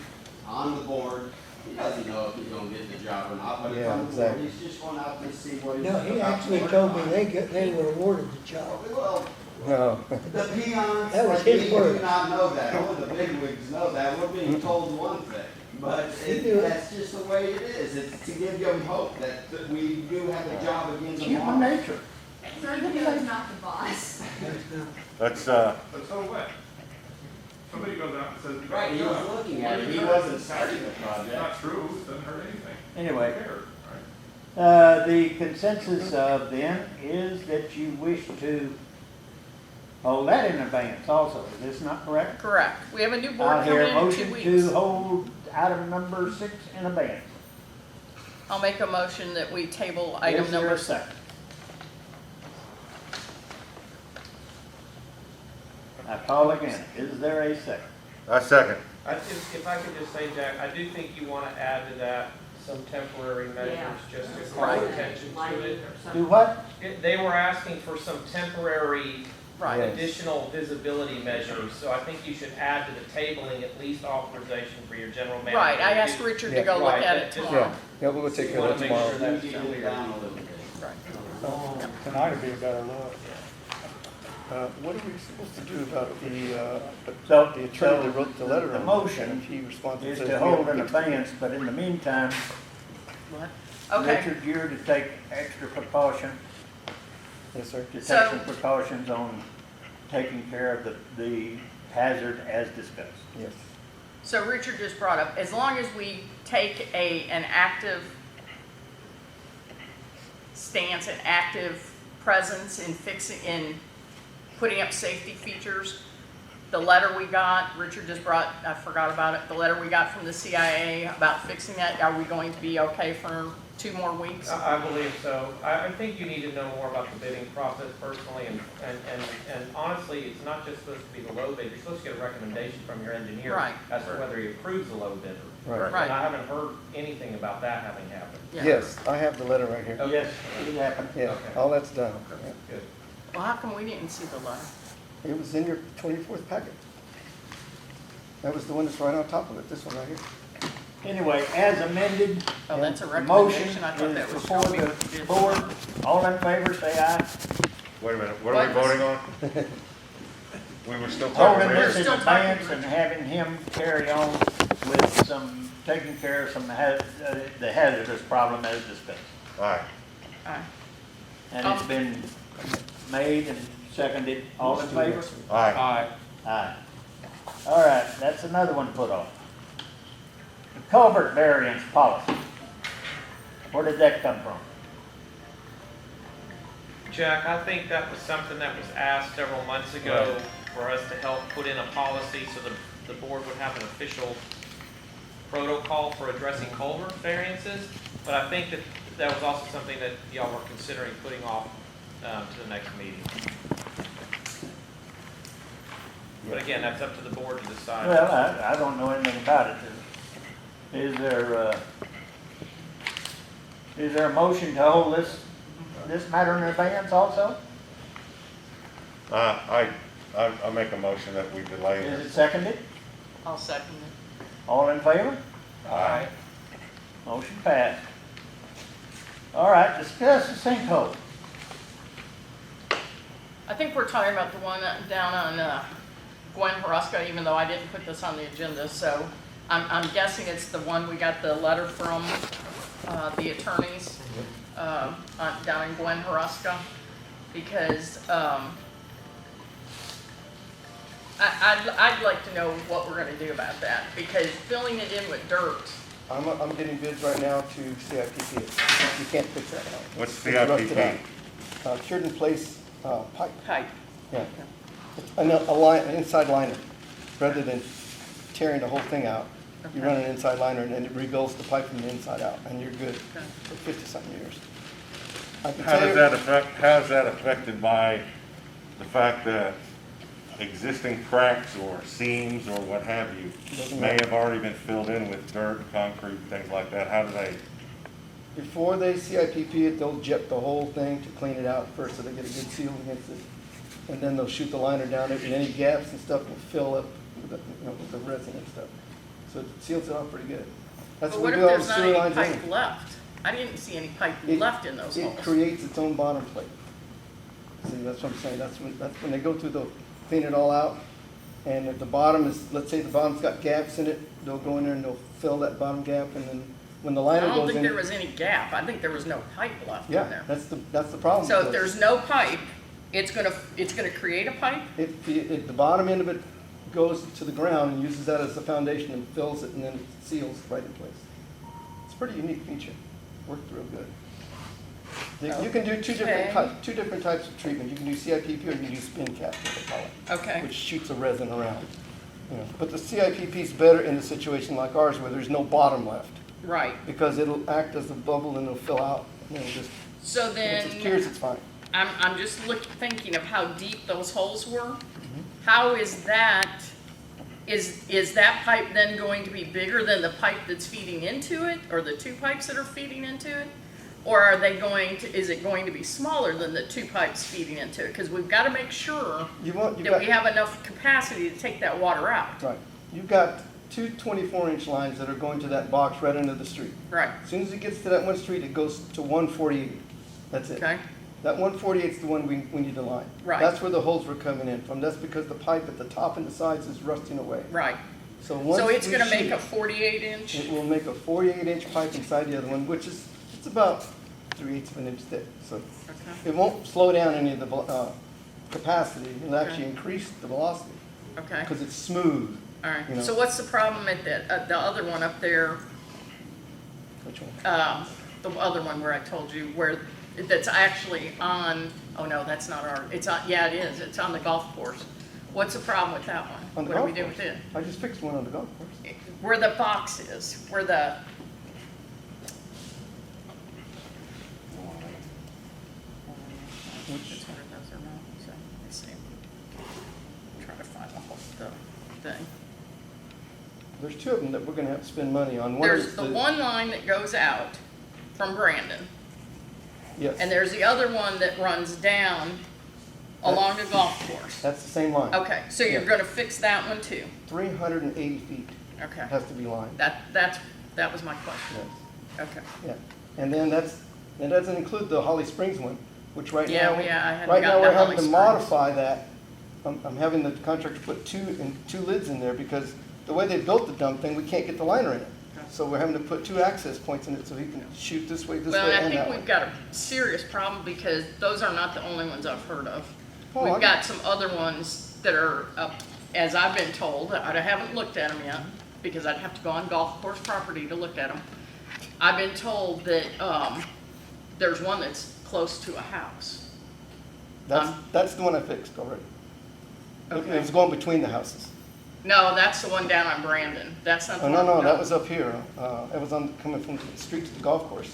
on the board. He doesn't know if he's gonna get the job or not, but it's Yeah, on the board. exactly. He's just going out to see what he's. No, he about actually to work told me on. they were awarded the job. Well, No. the peons, That was like me, his word. do not know that. Only the bigwigs know that. We're being told one thing. But He knew it. that's just the way it is. It's to give them hope that we do have a job again It's tomorrow. human nature. Sergio's not the boss. Let's, But so what? Somebody goes out and says. Right, he was looking at it. He wasn't starting the It's project. not true, it doesn't hurt anything. Anyway, Who cares, right? the consensus of then is that you wish to hold that in advance also. Is this not correct? Correct. We have a new I board hear coming a in 2 motion weeks. to hold item number 6 in advance. I'll make a motion that we table Is item there number a 6. second? I call again. Is there a second? I second. If I could just say, Jack, I do think you want to add to that some temporary measures, just to call Right. attention to it. Do what? They were asking for some temporary Right. Yes. additional visibility measures, so I think you should add to the tabling at least authorization for your general manager. Right, I asked Richard to go look Right, at it just- tomorrow. Yeah, yeah, we'll go take You care wanna of it make tomorrow. sure that's Maybe cool clear. down a little bit. Tonight would be a better look. What are we supposed to do about So, the attorney that wrote the letter the on it? motion And if he responds and is says to we hold have in to- advance, but in the meantime, What? Okay, Richard, you're to take extra precaution, Yes, sir. to take So- some precautions on taking care of the hazard as discussed. Yes. so Richard just brought up, as long as we take an active stance, an active presence in putting up safety features, the letter we got, Richard just brought, I forgot about it, the letter we got from the CIA about fixing that, are we going to be okay for 2 more weeks? I believe so. I think you need to know more about the bidding process personally, and honestly, it's not just supposed to be the low bid, you're supposed to get a recommendation from your engineer Right. as to whether he approves the low bidder. Right. Right. And I haven't heard anything about that having happened. Yeah. Yes, I have the letter right here. Okay. Yes, it happened. Yeah, Okay. all that's done. Good. Well, how come we didn't see the letter? It was in your 24th packet. That was the one that's right on top of it, this one right here. Anyway, as amended, Oh, that's a the motion recommendation, I thought that is was before showing me the what you did. board. All in favor, say aye. Wait a minute, what are we What? voting on? We were still Holding talking. this in still talking, advance and having him carry on with some, taking care of some, the hazardous problem as discussed. Aye. Aye. And it's been made and seconded. All in favor? Aye. Aye. All right, that's another one put off. The culvert variance policy. Where did that come from? Jack, I think that was something that was asked several months ago for us to help put in a policy so the board would have an official protocol for addressing culvert variances. But I think that was also something that y'all were considering putting off to the next meeting. But again, that's up to the board to decide. Well, I don't know anything about it. Is there a motion to hold this matter in advance also? I make a motion that we delay Is it this. seconded? I'll second it. All in favor? Aye. Motion passed. All right, discuss the sinkhole. I think we're talking about the one down on Gwen Huruska, even though I didn't put this on the agenda, so I'm guessing it's the one we got the letter from the attorneys down in Gwen Huruska, because I'd like to know what we're gonna do about that, because filling it in with dirt, I'm getting bids right now to CIPP it. You can't fix that now. What's It's rusted CIPP? out. Cured in place pipe, pipe. yeah. It's a line, an inside liner, rather than tearing the whole thing out. You run an inside liner and then it rebuilds the pipe from the inside out, and you're good for 50-something years. I can How tell does you- that affect, how is that affected by the fact that existing cracks or seams or what have you Doesn't may matter. have already been filled in with dirt, concrete, things like that? How do they, Before they CIPP it, they'll jet the whole thing to clean it out first, so they get a good seal against it. And then they'll shoot the liner down it, and any gaps and stuff will fill up with the, with the resin and stuff. So it seals it off pretty good. That's But what what we if do all the there's not sewer any lines pipe anyway. left? I didn't see any pipe It- left in those It holes. creates its own bottom plate. See, that's what I'm saying, that's when they go through, they'll clean it all out. And if the bottom is, let's say the bottom's got gaps in it, they'll go in there and they'll fill that bottom gap, and then when the I liner don't goes think in. there was any gap. I think there was no pipe left in Yeah, there. that's the problem. So if because there's no pipe, it's gonna create a pipe? If the bottom end of it goes to the ground and uses that as a foundation and fills it and then it seals right in place. It's a pretty unique feature, worked real good. You can do two Okay. different types of treatment. You can do CIPP or you can do spin cap, what they call it. Okay. Which shoots a resin around. You know, but the CIPP is better in a situation like ours where there's no bottom left, Right. because it'll act as a bubble and it'll fill out, and it'll just, So if then, it cures, it's fine. I'm just thinking of how deep those holes were. Mm-hmm. How is that, is that pipe then going to be bigger than the pipe that's feeding into it, or the two pipes that are feeding into it? Or are they is it going to be smaller than the two pipes feeding into it? Because we've got to make sure You that we have enough capacity to take that water out. Right. You've got two 24-inch lines that are going to that box right into the street. Right, As soon as it gets to that one street, it goes to 148. That's it. okay, That 148 is the one we need to line. Right. That's where the holes were coming in from. That's because the pipe at the top and the sides is rusting away. right. So once So it's we gonna make shoot a it, 48-inch? it will make a 48-inch pipe inside the other one, which is, it's about 3/8 of an inch thick. So Okay, it won't slow down any of the capacity. It'll actually increase the velocity okay, because it's smooth. all you right. know. So what's the problem at the other one up there, Which one? the other one where I told you, where, that's actually on, oh no, that's not it's on, yeah, it is, it's on the golf course. What's the problem with that one? On the What do we golf do course? with it? I just fixed one on the golf course. Where the box is, where the, Which- It's one of those or not, so, let's see. Try to find the whole, the thing. There's two of them that we're gonna have to spend money on. One There's is the one line that goes out from Brandon, Yes, and there's the other one that runs down along the golf course. that's the same line. Okay, so you're Yeah. gonna fix that one too? 380 feet Okay, has to be lined. that was my question. Yes, Okay, yeah. And then that doesn't include the Holly Springs one, which right Yeah, now, I hadn't right got now we're that having Holly to Springs. modify that. I'm having the contractor put two lids in there because the way they built the dump thing, we can't get the liner in it. So we're having to put two access points in it so he can shoot this way, well, and and I that think way. we've got a serious problem because those are not the only ones I've heard of. Oh, We've I- got some other ones that are up, as I've been told, I haven't looked at them yet, because I'd have to go on golf course property to look at them. I've been told that, there's one that's close to a house. That's the one I fixed already. Okay. It was going between the houses. No, that's the one down on Brandon, that's not the Oh, one. no, that was up here. It was coming from the street to the golf course.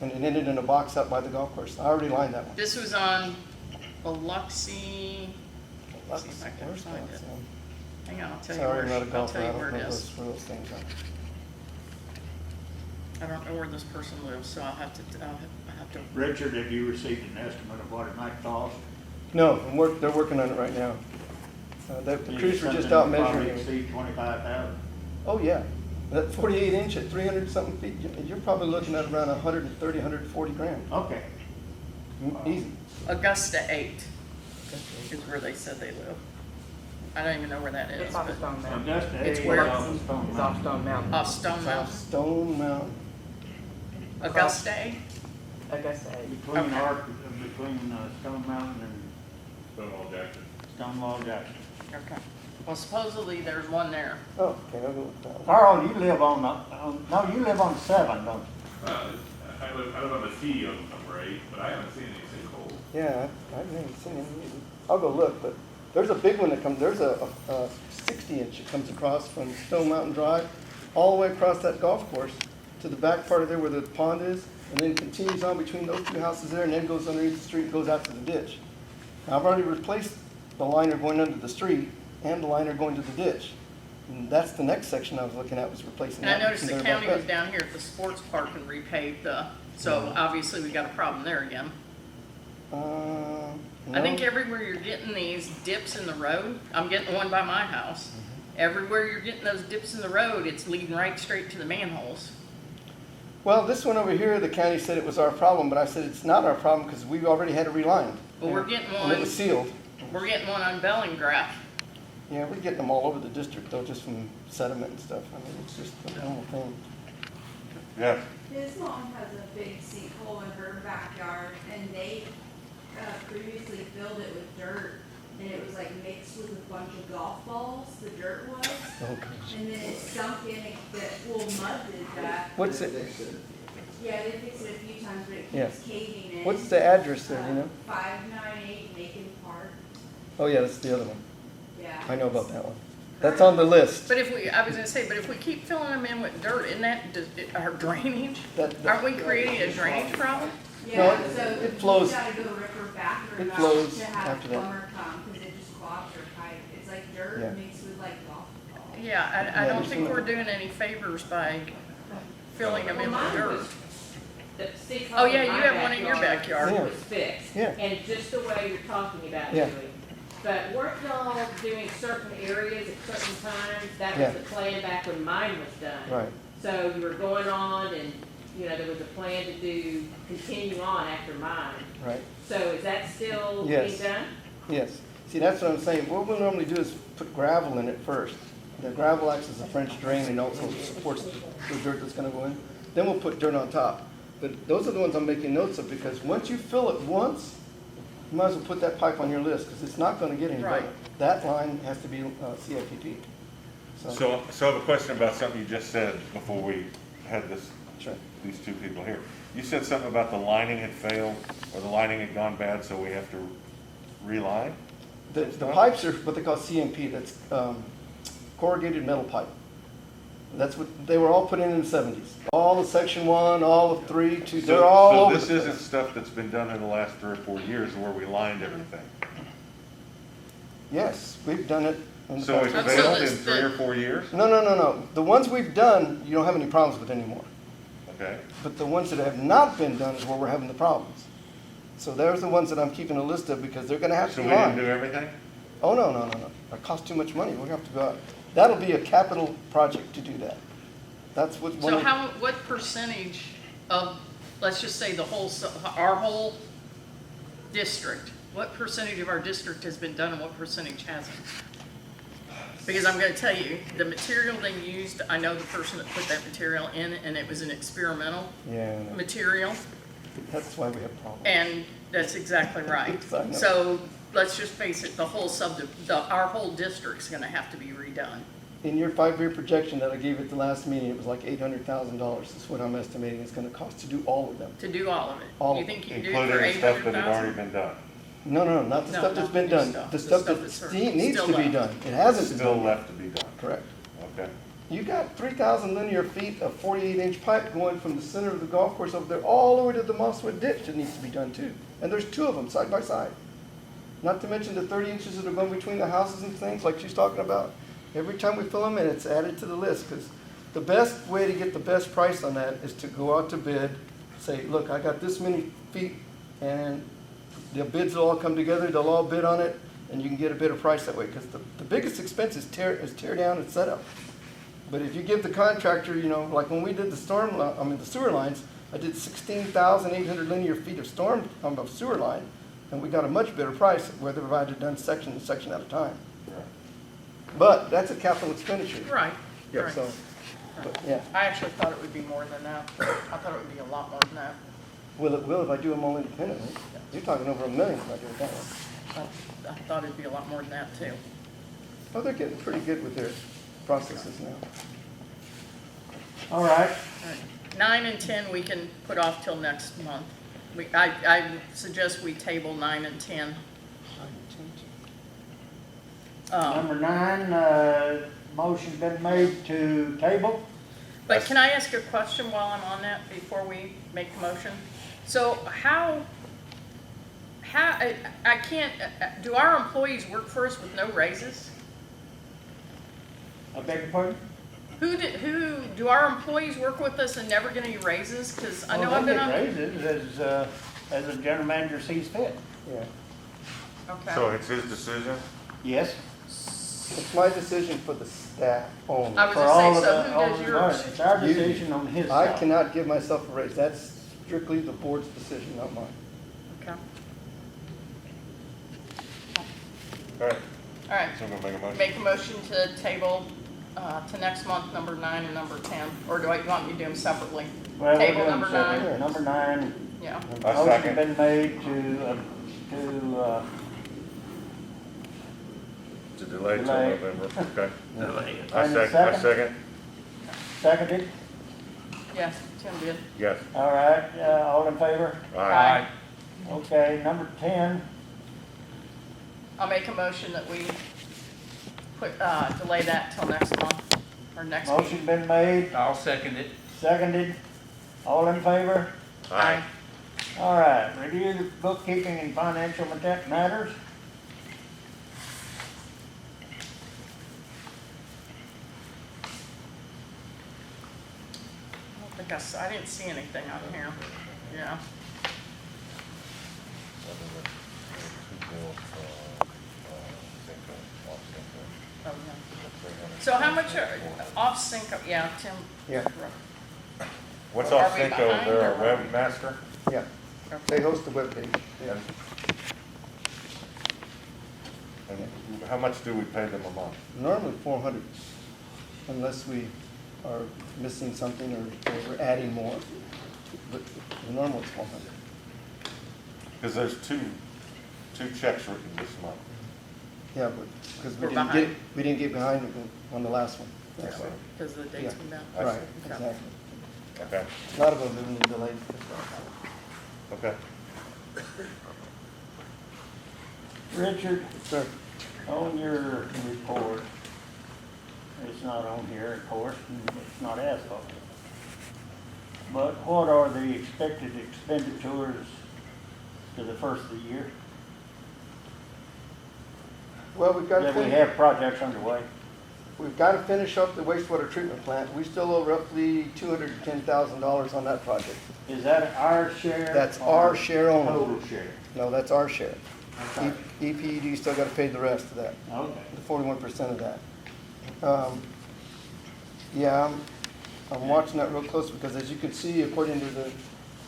And it ended in a box up by the golf course. I already lined that one. This was on Biloxi, let's see if I can Where's find that, it. Sam? Hang on, I'll tell you Sorry, where, I'm not a I'll golfer. tell I you don't where know it is. where those things are. I don't know where this person lives, so I'll have to. Richard, have you received an estimate of what it might cost? No, they're working on it right now. The crews were just out measuring it. Exceed 25,000. Oh, yeah. That 48 inch at 300 something feet, you're probably looking at around 130, 140 grand. Okay. Easy. Augusta 8 is where they said they live. I don't even know where that is. It's off but- Stone Mountain. Augusta It's A where? off of Stone It's Mountain. off Stone Mountain. Off Stone Mountain. Stone Mountain. Augusta 8? Augusta 8. Between Okay. Stone Mountain and Stonewall Jackson. Stonewall Jackson. Okay. Well, supposedly there's one there. Oh, okay, I'll go with that one. Carl, you live no, you live on 7, don't you? I live on the T of number 8, but I haven't seen any sinkholes. Yeah, I've never seen any either. I'll go look, but there's a big one that comes, there's a 60 inch that comes across from Stone Mountain Drive, all the way across that golf course to the back part of there where the pond is, and then continues on between those two houses there, and then goes underneath the street and goes out to the ditch. Now, I've already replaced the liner going under the street and the liner going to the ditch. And that's the next section I was looking at, was replacing And I that. noticed the from there county back was up. down here at the sports park and repaved the, so obviously we got a problem there again. I think No. everywhere you're getting these dips in the road, I'm getting one by my house. Everywhere you're getting those dips in the road, it's leading right straight to the manholes. Well, this one over here, the county said it was our problem, but I said it's not our problem because we already had it relined. But we're getting And it was one, sealed. we're getting one on Bellingraph. Yeah, we're getting them all over the district though, just from sediment and stuff. I mean, it's just a normal thing. Yes. His mom has a big sinkhole in her backyard, and they previously filled it with dirt, and it was like mixed with a bunch of golf balls, the dirt was, Oh, gosh. and then it sunk in, well, mud did that. What's it, Yeah, they fixed it a few times, but it Yeah. keeps caving in. what's the address there, you know? 598 Macon Park, Oh, yeah, that's the other one. yeah. I know about that one. That's on the list. But I was gonna say, but if we keep filling them in with dirt, isn't that, our drainage? That- Aren't we creating a drainage problem? Yeah, it- so it flows- you gotta go rip her bathroom it out flows to have after that. plumber come, cause it just clogs her pipe. It's like Yeah. dirt mixed with like golf balls. Yeah, I Yeah, don't there's think some- we're doing any favors by filling them in with dirt. The sinkhole Oh, yeah, in you my have one in your backyard. Yeah. Was fixed. Yeah. And just the way you're talking about Yeah. doing. But weren't y'all doing certain areas at certain times? That Yeah. was the plan back when mine was done. Right. So you were going on and, you know, there was a plan to continue on after mine. Right, So is that still being Yes. done? yes. See, that's what I'm saying. What we'll normally do is put gravel in it first. The gravel acts as a French drain and also supports the dirt that's gonna go in. Then we'll put dirt on top. But those are the ones I'm making notes of, because once you fill it once, you might as well put that pipe on your list, because it's not gonna get any better. Right. That line has to be CIPP. So I have a question about something you just said before we had Sure. these two people here. You said something about the lining had failed, or the lining had gone bad, so we have to reline? The pipes are what they call CMP, that's corrugated metal pipe. That's what, they were all put in the 70s. All of section 1, all of 3, 2, they're all So over the this place. isn't stuff that's been done in the last 3 or 4 years where we lined everything? Yes, we've done it in the So it's past. So failed in this- 3 or 4 years? No. The ones we've done, you don't have any problems with anymore. Okay. But the ones that have not been done is where we're having the problems. So there's the ones that I'm keeping a list of, because they're gonna have to So be we didn't do lined. everything? Oh, no. It costs too much money. We're gonna have to go out. That'll be a capital project to do that. That's what one So of, what percentage of, let's just say our whole district, what percentage of our district has been done and what percentage hasn't? Because I'm gonna tell you, the material they used, I know the person that put that material in, and it was an experimental yeah, material, that's why we have problems. and that's exactly right. I know. So, let's just face it, our whole district's gonna have to be redone. In your 5-year projection that I gave at the last meeting, it was like $800,000. That's what I'm estimating it's gonna cost to do all of them. To do all of it. All You of think you can do it Including for the eight stuff hundred that had already thousand? been done? No, not the No, stuff that's not been the done. stuff. The The stuff stuff that that's needs still to be left. done. It hasn't been Still done. left to be done? Correct. Okay. You got 3,000 linear feet of 48-inch pipe going from the center of the golf course over there all the way to the Mosswood ditch that needs to be done too. And there's 2 of them side by side. Not to mention the 30 inches that are going between the houses and things like she's talking about. Every time we fill them in, it's added to the list, because the best way to get the best price on that is to go out to bid, say, look, I got this many feet, and the bids will all come together, they'll all bid on it, and you can get a better price that way, because the biggest expense is tear down and setup. But if you give the contractor, you know, like when we did the the sewer lines, I did 16,800 linear feet of of sewer line, and we got a much better price whether if I'd have done section at a time. But that's a capital expenditure. Right, Yeah, right. so, but, yeah. I actually thought it would be more than that. I thought it would be a lot more than that. Well, it will if I do them all independently. You're talking over $1 million if I do it that way. I thought it'd be a lot more than that too. Oh, they're getting pretty good with their processes now. All right, All right. 9 and 10 we can put off till next month. I suggest we table 9 and 10. number 9, motion's been made to table. But can I ask a question while I'm on that before we make the motion? So how, I can't, do our employees work for us with no raises? I beg your pardon? Who do our employees work with us and never get any raises? Because I know I've been on. They get raises as the general manager sees fit. Yeah. So Okay. it's his decision? Yes. It's my decision for the staff only. I was For gonna all say, of so the- who all does of yours? ours. It's our You. decision on his I salary. cannot give myself a raise. That's strictly the board's decision, not mine. Okay. All right, All right. so we're gonna make a motion. Make a motion to table to next month, number 9 and number 10. Or do you want me to do them separately? Well, we're Table doing number separate. 9. Number 9, Yeah. I motion's second. been made To delay till Delay. November, okay. And I the second, seconded. Yes, Tim did. yes. All right, all in favor? Aye. Okay, number 10, I'll make a motion that we put, delay that till next month, or next meeting. motion been made, I'll second it. seconded. All in favor? Aye. All right, review the bookkeeping and financial matters. I didn't see anything on here. Yeah. Oh, yeah. So how much are off sync, yeah, Tim? Yeah. What's Are off we Cinco, behind they're or our are we- webmaster? Yeah, they host the webpage. Yeah. And how much do we pay them a month? Normally 400, unless we are missing something or we're adding more. But normally it's 400. Because there's two checks written this month. Yeah, but, because We're behind. we didn't get behind on the last one. That's why. Because the date's been down. I see. Right, Okay. exactly. Okay, A lot of them have been delayed. okay. Richard, Sir, on your report, it's not on here, of course, and it's not asphalt. But what are the expected expenditures to the first of the year? well, we've got to That we have projects underway. We've got to finish up the wastewater treatment plant. We still owe roughly $210,000 on that project. Is that our share? That's or our share only. Total share. No, that's our share. Okay. EPED still got to pay the rest of that, Okay. the 41% of that. Yeah, I'm watching that real close because as you can see, according to the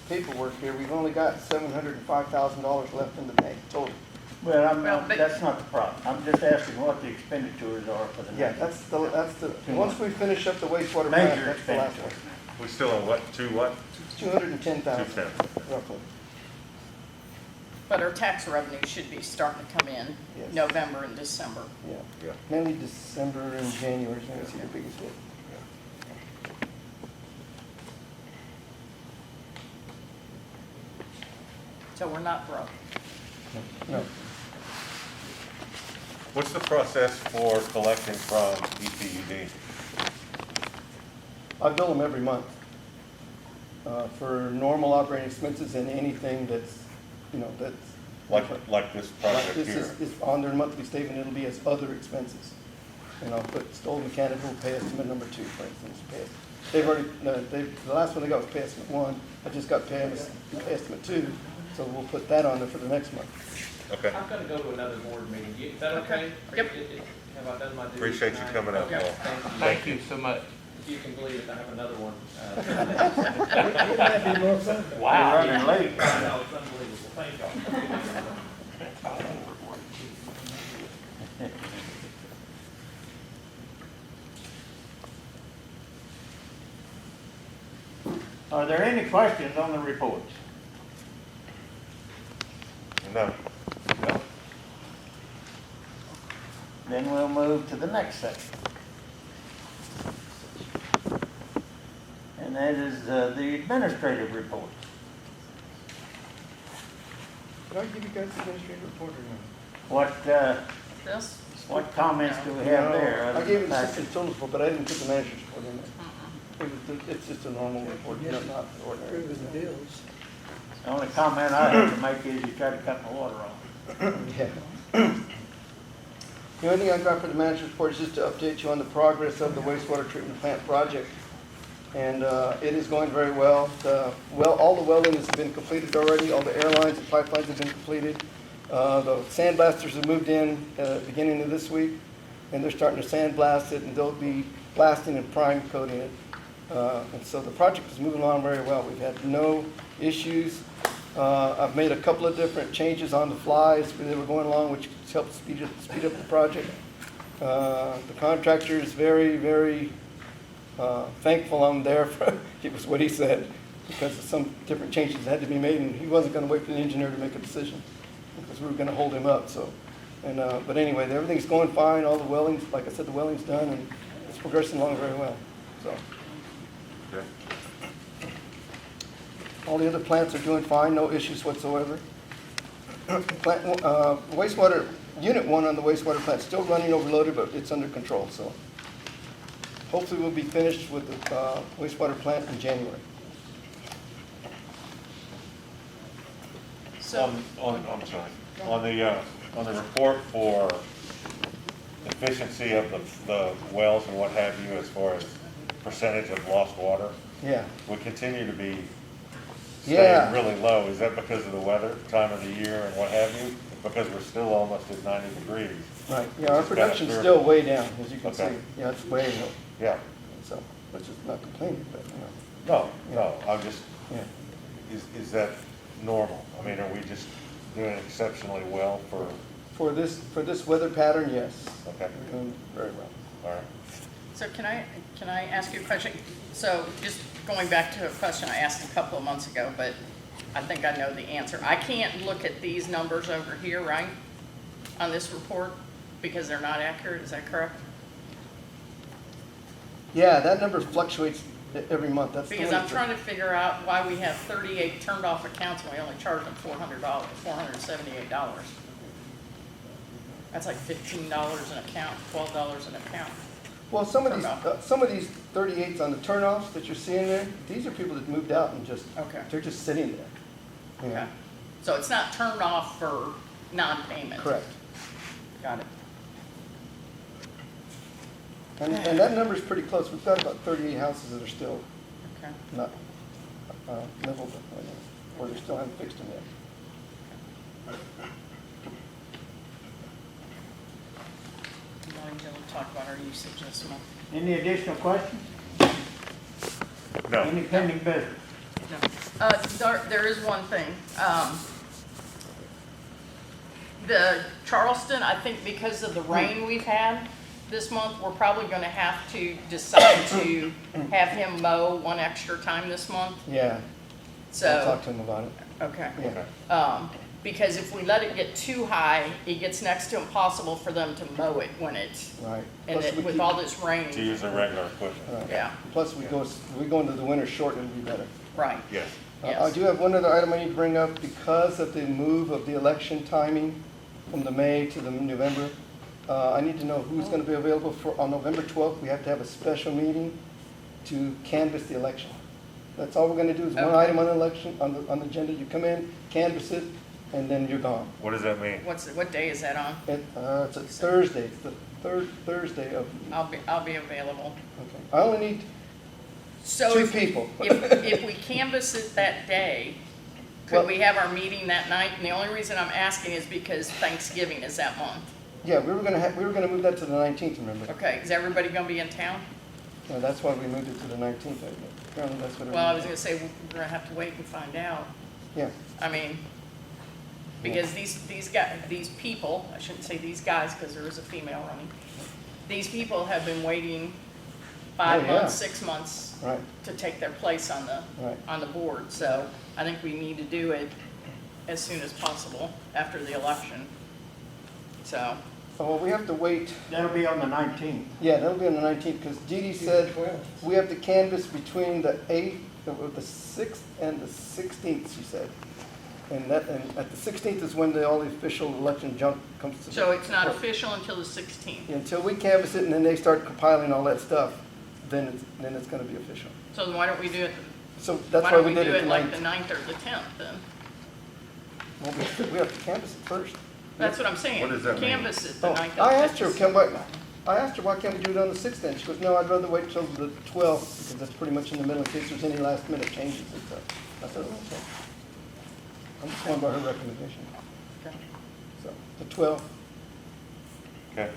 paperwork here, we've only got $705,000 left in the bank total. Well, Well, but- that's not the problem. I'm just asking what the expenditures are for the Yeah, next. that's the, once we finish up the wastewater plant, Major that's the last one. expenditures. We still on what, what? 210,000, 210. roughly. But our tax revenue should be starting to come in Yes. November and December. Yeah, Yeah. mainly December and January is when we see the biggest hit. So we're not broke. No, What's the process for collecting from EPUD? I bill them every month for normal operating expenses and anything that's, that's. Like this project This here? is on their monthly statement, it'll be as other expenses. And I'll put stolen mechanical pay estimate number 2, for instance, they've already, the last one they got was pay estimate 1, I just got pay estimate 2, so we'll put that on there for the next month. Okay. I'm gonna go to another board meeting. Is that okay? Yep. Have I done my duty Appreciate you tonight? coming out, Okay, Paul. thank you. so much. If you can believe it, I have another one. It might be more fun. Wow, running late. I know, it's unbelievable. Thank y'all. Are there any questions on the reports? No. No. Then we'll move to the next section. And that is the administrative report. Did I give you guys the administrative report or This? what comments do we have there? no? other I gave you than the that? assistant total report, but I didn't put the manager's report in there. It's just a normal report, not ordinary. Approving the bills. The only comment I have to make is you try to cut my water off. Yeah. The only thing I got for the manager's report is just to update you on the progress of the wastewater treatment plant project. And it is going very well. All the welding has been completed already. All the airlines and pipelines have been completed. The sandblasters have moved in beginning of this week, and they're starting to sandblast it, and they'll be blasting and prime coating it. And so the project is moving along very well. We've had no issues. I've made a couple of different changes on the fly as they were going along, which helped speed up the project. The contractor is very, very thankful I'm there for, it was what he said, because of some different changes that had to be made, and he wasn't going to wait for the engineer to make a decision, because we were going to hold him up. So, but anyway, everything's going fine. All the welding's, like I said, the welding's done, and it's progressing along very well. So. Okay. All the other plants are doing fine, no issues whatsoever. Wastewater, Unit 1 on the wastewater plant still running overloaded, but it's under control, so. Hopefully we'll be finished with the wastewater plant in January. So, I'm sorry. On the report for efficiency of the wells and what have you, as far as percentage of lost water, Yeah. we continue to be Yeah. staying really low. Is that because of the weather, time of the year, and what have you? Because we're still almost at 90 degrees. Right, yeah, our Which is production's kinda still way down, as you can see. Okay. Yeah, it's way low, Yeah. so, which is not complaining, but, you know, No, I'm just, yeah. is that normal? I mean, are we just doing exceptionally well for, For this weather pattern, yes. okay, We're doing very well. all right. so can I ask you a question? So just going back to a question I asked a couple of months ago, but I think I know the answer. I can't look at these numbers over here, right, on this report, because they're not accurate, is that correct? Yeah, that number fluctuates every month, that's the way Because I'm it's- trying to figure out why we have 38 turned off accounts and we only charge them $400, $478. That's like $15 an account, $12 an account. Well, some of Turnoff. these 38s on the turnoffs that you're seeing there, these are people that moved out and just, Okay. they're just sitting there. You know? Okay. So it's not turned off for non-payment? Correct. Got it. And that number's pretty close. We've got about 38 houses that are still Okay. not livable, or they still haven't fixed them yet. You want to talk about our usage this month? Any additional questions? No, Any pending business? No. There is one thing. The Charleston, I think because of the rain we've had this month, we're probably going to have to decide to have him mow one extra time this month. Yeah, I'll So, talk to them about it. okay. Yeah. Because if we let it get too high, it gets next to impossible for them to mow it when it's, Right. and Plus, it, we with keep- all this rain. to use the regular equipment. right. Yeah, Plus, we go into the winter short, it'll be better. right. Yes. I Yes. do have one other item I need to bring up. Because of the move of the election timing from the May to the November, I need to know who's going to be available on November 12th. We have to have a special meeting to canvass the election. That's all we're going to do is one Okay. item on the election, on the agenda. You come in, canvass it, and then you're gone. What does that mean? What day is that on? It's a Thursday. It's the third Thursday of, I'll be available. okay. I only need So two if, people. if we canvass it that day, could Well- we have our meeting that night? And the only reason I'm asking is because Thanksgiving is that month. Yeah, we were gonna move that to the 19th, remember? Okay, is everybody gonna be in town? Yeah, that's why we moved it to the 19th. Apparently that's what. Well, I was gonna say, we're gonna have to wait and find out. Yeah, I mean, because these guys, these people, I shouldn't say these guys, because there is a female running. These people have been waiting 5 Oh, yeah. months, 6 months right, to take their place on right. the board. So I think we need to do it as soon as possible after the election. So, Oh, well, we have to wait. That'll be on the 19th. Yeah, that'll be on the 19th, because Dee Dee said we have to canvass between the 8th, or the 6th and the 16th, she said. And at the 16th is when all the official election junk comes to. so it's not official until the 16th. Until we canvass it and then they start compiling all that stuff, then it's gonna be official. So then why don't we do it, So that's why why don't we we did do it it the like the 19th. 9th or the 10th then? Well, we have to canvass it first. That's what I'm saying. What does that mean? Canvass it the Oh, 9th. I asked her, I asked her, why can't we do it on the 6th then? She goes, no, I'd rather wait till the 12th, because that's pretty much in the middle in case there's any last minute changes and stuff. I said, okay. I'm just going by her recommendation. Okay. So, the 12th, Okay.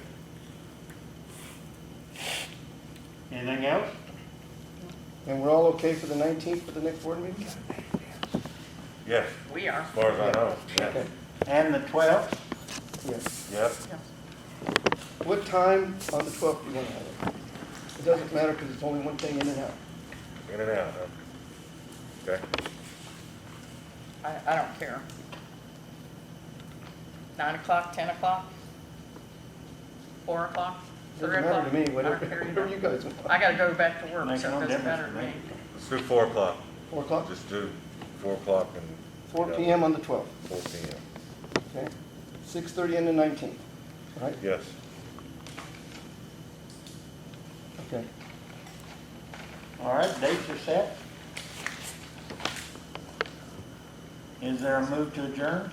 Anything else? and we're all okay for the 19th for the next board meeting? Yes, We are. as far as I know, Okay, yes. And the 12th? yes. Yes, What time on the 12th do you want to have it? It doesn't matter because it's only one thing in and out. in and out, huh? Okay, I don't care. 9 o'clock, 10 o'clock? 4 o'clock? 3 Doesn't o'clock? matter to me, I don't whatever care whatever either. you guys want. I gotta go back to work, Makes so no it doesn't difference matter to to me. me. let's do 4 o'clock. 4 o'clock? Just do 4 o'clock and. 4 p.m. on the 12th, 4 p.m. okay? 6:30 on the 19th, right? Yes. Okay. All right, dates are set. Is there a move to adjourn?